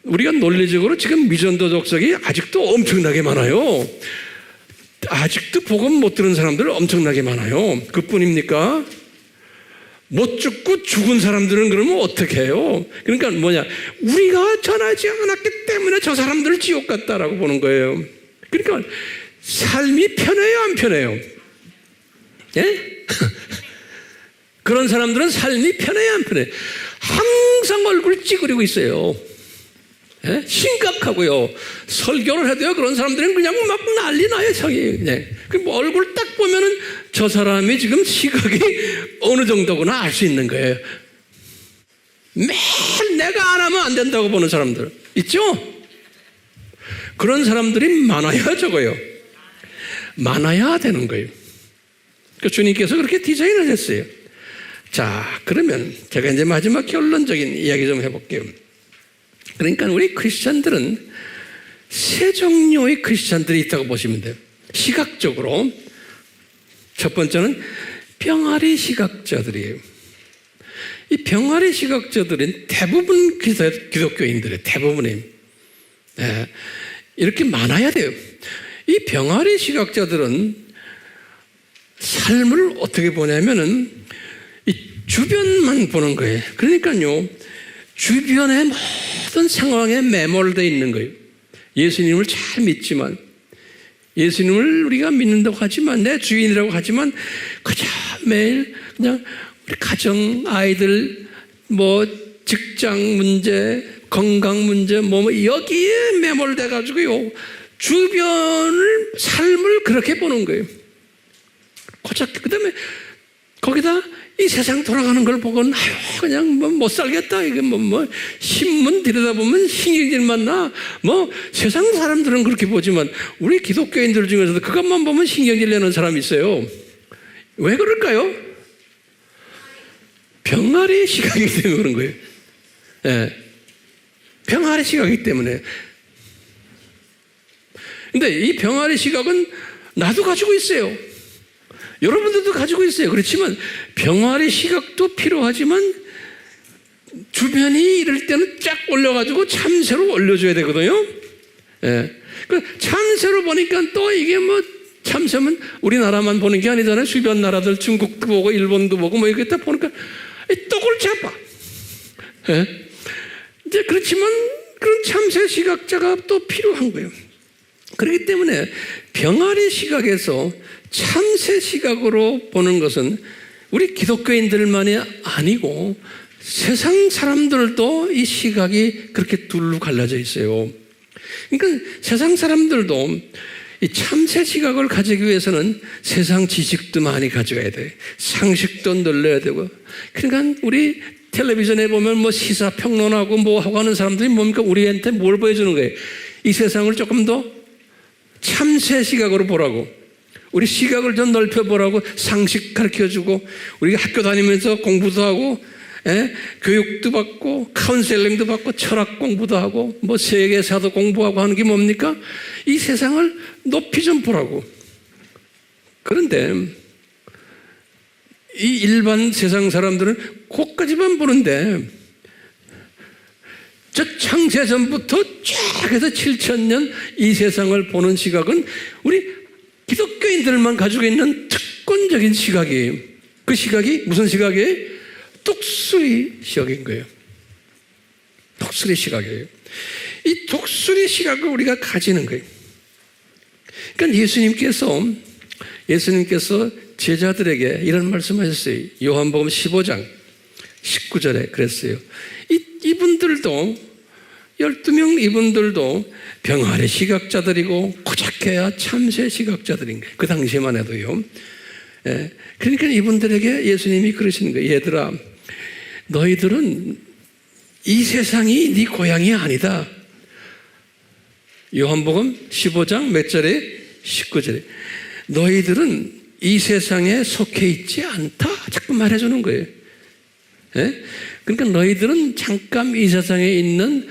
Speaker 1: 우리가 논리적으로 지금 미전도 족속이 아직도 엄청나게 많아요. 아직도 복음 못 들은 사람들 엄청나게 많아요. 그뿐입니까? 못 죽고 죽은 사람들은 그러면 어떻게 해요? 그러니까 뭐냐, 우리가 전하지 않았기 때문에 저 사람들을 지옥 갔다라고 보는 거예요. 그러니까 삶이 편해요, 안 편해요? 예? 그런 사람들은 삶이 편해요, 안 편해요? 항상 얼굴 찌그리고 있어요. 예? 심각하고요. 설교를 해도요, 그런 사람들은 그냥 막 난리 나요, 저기. 네. 뭐 얼굴 딱 보면은 저 사람이 지금 시각이 어느 정도구나 알 수 있는 거예요. 매일 내가 안 하면 안 된다고 보는 사람들 있죠? 그런 사람들이 많아야 적어요. 많아야 되는 거예요. 그러니까 주님께서 그렇게 디자인을 했어요. 자, 그러면 제가 이제 마지막 결론적인 이야기 좀 해볼게요. 그러니까 우리 크리스찬들은 세 종류의 크리스찬들이 있다고 보시면 돼요. 시각적으로 첫 번째는 병아리 시각자들이에요. 이 병아리 시각자들은 대부분 기독교인들의 대부분이 이렇게 많아야 돼요. 이 병아리 시각자들은 삶을 어떻게 보냐면은 이 주변만 보는 거예요. 그러니까요, 주변의 모든 상황에 매몰되어 있는 거예요. 예수님을 잘 믿지만, 예수님을 우리가 믿는다고 하지만, 내 주인이라고 하지만, 그저 매일 그냥 우리 가정, 아이들, 직장 문제, 건강 문제, 여기에 매몰돼가지고요, 주변을, 삶을 그렇게 보는 거예요. 그 다음에 거기다 이 세상 돌아가는 걸 보고는 그냥 못 살겠다. 이게 신문 들여다보면 신경질만 나. 세상 사람들은 그렇게 보지만 우리 기독교인들 중에서도 그것만 보면 신경질 내는 사람이 있어요. 왜 그럴까요? 병아리 시각이기 때문에 그런 거예요. 예. 병아리 시각이기 때문에. 근데 이 병아리 시각은 나도 가지고 있어요. 여러분들도 가지고 있어요. 그렇지만 병아리 시각도 필요하지만 주변이 이럴 때는 쫙 올려가지고 참새로 올려줘야 되거든요. 예. 참새로 보니까 또 이게 참새면 우리나라만 보는 게 아니잖아요. 주변 나라들 중국도 보고 일본도 보고 이렇게 딱 보니까 또 골치 아파. 예. 이제 그렇지만 그런 참새 시각자가 또 필요한 거예요. 그렇기 때문에 병아리 시각에서 참새 시각으로 보는 것은 우리 기독교인들만이 아니고 세상 사람들도 이 시각이 그렇게 둘로 갈라져 있어요. 그러니까 세상 사람들도 이 참새 시각을 가지기 위해서는 세상 지식도 많이 가져가야 돼. 상식도 늘려야 되고. 그러니까 우리 텔레비전에 보면 시사 평론하고 하고 하는 사람들이 뭡니까? 우리한테 뭘 보여주는 거예요? 이 세상을 조금 더 참새 시각으로 보라고. 우리 시각을 좀 넓혀보라고 상식 가르쳐주고, 우리가 학교 다니면서 공부도 하고, 교육도 받고, 카운셀링도 받고, 철학 공부도 하고, 세계사도 공부하고 하는 게 뭡니까? 이 세상을 높이 좀 보라고. 그런데 이 일반 세상 사람들은 그것까지만 보는데, 저 창세전부터 쫙 해서 7,000년 이 세상을 보는 시각은 우리 기독교인들만 가지고 있는 특권적인 시각이에요. 그 시각이 무슨 시각이에요? 독수리 시각인 거예요. 독수리 시각이에요. 이 독수리 시각을 우리가 가지는 거예요. 그러니까 예수님께서 제자들에게 이런 말씀하셨어요. 요한복음 15장 19절에 그랬어요. 이분들도 12명 이분들도 병아리 시각자들이고 고작해야 참새 시각자들인 거예요. 그 당시에만 해도요. 예. 그러니까 이분들에게 예수님이 그러시는 거예요. 얘들아, 너희들은 이 세상이 네 고향이 아니다. 요한복음 15장 몇 절에? 19절에. 너희들은 이 세상에 속해 있지 않다. 자꾸 말해주는 거예요. 예? 그러니까 너희들은 잠깐 이 세상에 있는,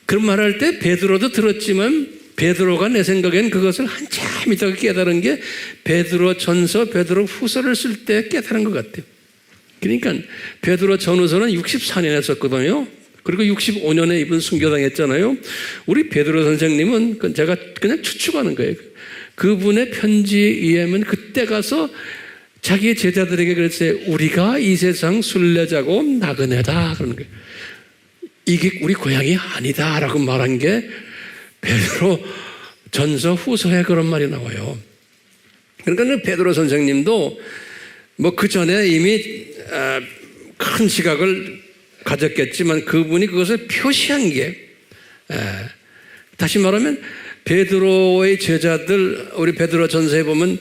Speaker 1: 그런 말할 때 베드로도 들었지만 베드로가 내 생각엔 그것을 한참 있다가 깨달은 게 베드로 전서, 베드로 후서를 쓸 때 깨달은 것 같아요. 그러니까 베드로 전후서는 64년에 썼거든요. 그리고 65년에 이분 순교당했잖아요. 우리 베드로 선생님은 제가 그냥 추측하는 거예요. 그분의 편지에 의하면 그때 가서 자기의 제자들에게 그랬어요. 우리가 이 세상 순례자고 나그네다 그러는 거예요. 이게 우리 고향이 아니다라고 말한 게 베드로 전서 후서에 그런 말이 나와요. 그러니까 베드로 선생님도 그 전에 이미 큰 시각을 가졌겠지만 그분이 그것을 표시한 게, 다시 말하면 베드로의 제자들, 우리 베드로 전서에 보면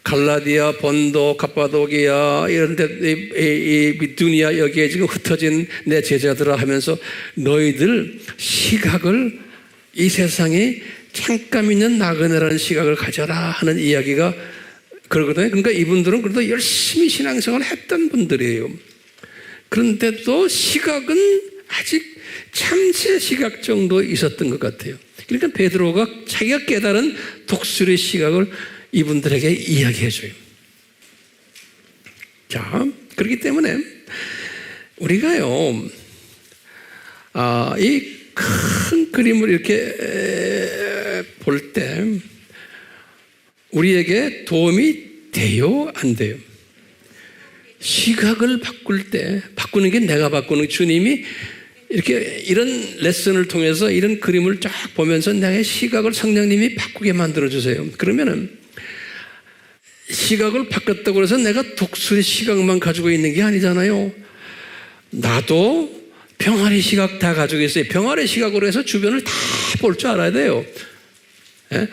Speaker 1: 갈라디아, 본도, 갑바도기아 이런 데, 이 비두니아 여기에 지금 흩어진 내 제자들아 하면서 너희들 시각을 이 세상에 잠깐 있는 나그네라는 시각을 가져라 하는 이야기가 그러거든요. 그러니까 이분들은 그래도 열심히 신앙생활을 했던 분들이에요. 그런데도 시각은 아직 참새 시각 정도 있었던 것 같아요. 그러니까 베드로가 자기가 깨달은 독수리 시각을 이분들에게 이야기해줘요. 자, 그렇기 때문에 우리가요, 이 큰 그림을 이렇게 볼 때 우리에게 도움이 돼요, 안 돼요? 시각을 바꿀 때, 바꾸는 게 내가 바꾸는, 주님이 이렇게 이런 레슨을 통해서 이런 그림을 쫙 보면서 나의 시각을 성령님이 바꾸게 만들어주세요. 그러면은 시각을 바꿨다고 해서 내가 독수리 시각만 가지고 있는 게 아니잖아요. 나도 병아리 시각 다 가지고 있어요. 병아리 시각으로 해서 주변을 다 볼 줄 알아야 돼요. 예?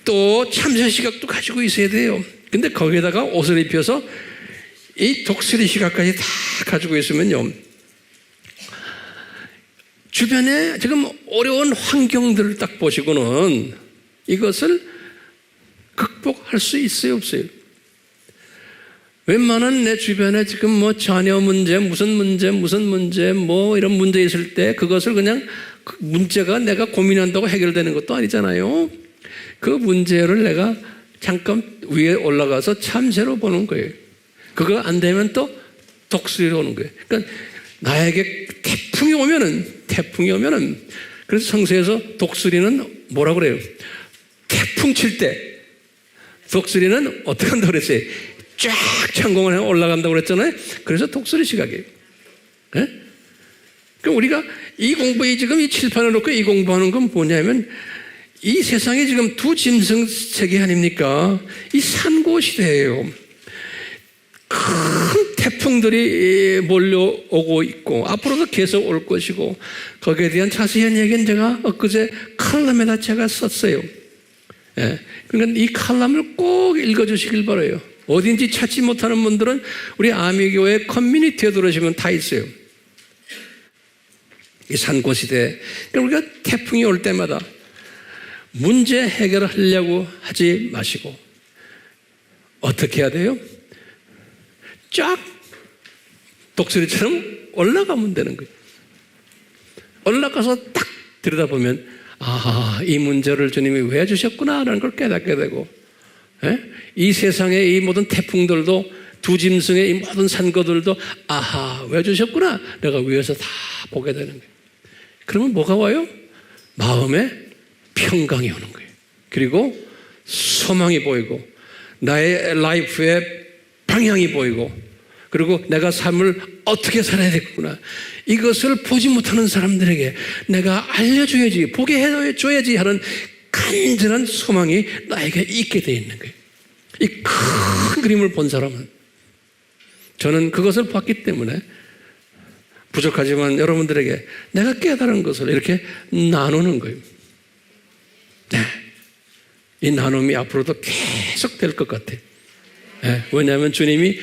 Speaker 1: 또 참새 시각도 가지고 있어야 돼요. 근데 거기에다가 옷을 입혀서 이 독수리 시각까지 다 가지고 있으면요, 주변에 지금 어려운 환경들을 딱 보시고는 이것을 극복할 수 있어요, 없어요? 웬만한 내 주변에 지금 뭐 자녀 문제, 무슨 문제, 뭐 이런 문제 있을 때 그것을 그냥 그 문제가 내가 고민한다고 해결되는 것도 아니잖아요. 그 문제를 내가 잠깐 위에 올라가서 참새로 보는 거예요. 그거 안 되면 또 독수리로 오는 거예요. 그러니까 나에게 태풍이 오면은 그래서 성서에서 독수리는 뭐라고 그래요? 태풍 칠 때 독수리는 어떻게 한다고 그랬어요? 쫙 창공을 해 올라간다고 그랬잖아요. 그래서 독수리 시각이에요. 네? 그럼 우리가 지금 이 칠판을 놓고 이 공부하는 건 뭐냐면 이 세상에 지금 두 짐승 세계 아닙니까? 이 산고 시대예요. 큰 태풍들이 몰려오고 있고 앞으로도 계속 올 것이고 거기에 대한 자세한 얘기는 제가 엊그제 칼럼에다 제가 썼어요. 예. 그러니까 이 칼럼을 꼭 읽어주시길 바라요. 어딘지 찾지 못하는 분들은 우리 아미교회 커뮤니티에 들어오시면 다 있어요. 이 산고시대. 그러니까 우리가 태풍이 올 때마다 문제 해결을 하려고 하지 마시고 어떻게 해야 돼요? 쫙 독수리처럼 올라가면 되는 거예요. 올라가서 딱 들여다보면 이 문제를 주님이 왜 주셨구나라는 걸 깨닫게 되고, 이 세상의 이 모든 태풍들도 두 짐승의 이 모든 산거들도 왜 주셨구나 내가 위에서 다 보게 되는 거예요. 그러면 뭐가 와요? 마음에 평강이 오는 거예요. 그리고 소망이 보이고 나의 라이프의 방향이 보이고 그리고 내가 삶을 어떻게 살아야 되겠구나 이것을 보지 못하는 사람들에게 내가 알려줘야지, 보게 해줘야지 하는 간절한 소망이 나에게 있게 되어 있는 거예요. 이 큰 그림을 본 사람은, 저는 그것을 봤기 때문에 부족하지만 여러분들에게 내가 깨달은 것을 이렇게 나누는 거예요. 네. 이 나눔이 앞으로도 계속 될 것 같아요. 네. 왜냐하면 주님이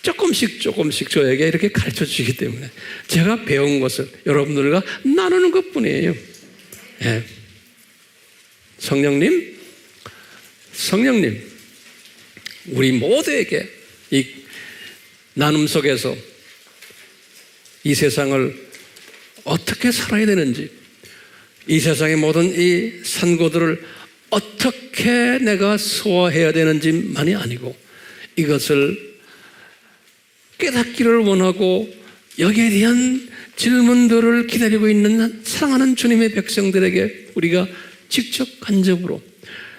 Speaker 1: 조금씩 저에게 이렇게 가르쳐 주시기 때문에 제가 배운 것을 여러분들과 나누는 것 뿐이에요. 네. 성령님, 우리 모두에게 이 나눔 속에서 이 세상을 어떻게 살아야 되는지, 이 세상의 모든 이 산고들을 어떻게 내가 소화해야 되는지만이 아니고 이것을 깨닫기를 원하고 여기에 대한 질문들을 기다리고 있는 사랑하는 주님의 백성들에게 우리가 직접 간접으로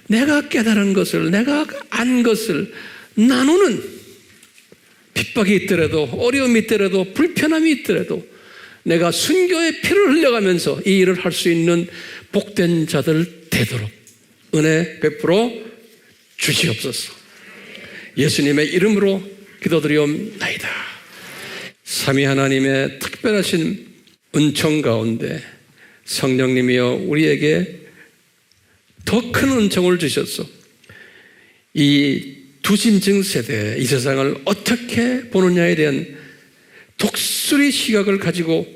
Speaker 1: 내가 깨달은 것을, 내가 안 것을 나누는, 핍박이 있더라도 어려움이 있더라도 불편함이 있더라도 내가 순교의 피를 흘려가면서 이 일을 할 수 있는 복된 자들 되도록 은혜 베풀어 주시옵소서. 예수님의 이름으로 기도드리옵나이다. 삼위 하나님의 특별하신 은총 가운데 성령님이여 우리에게 더 큰 은총을 주셔서 이 두 짐승 세대, 이 세상을 어떻게 보느냐에 대한 독수리 시각을 가지고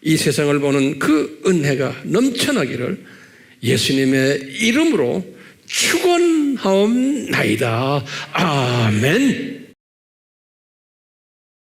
Speaker 1: 이 세상을 보는 그 은혜가 넘쳐나기를 예수님의 이름으로 축원하옵나이다. 아멘.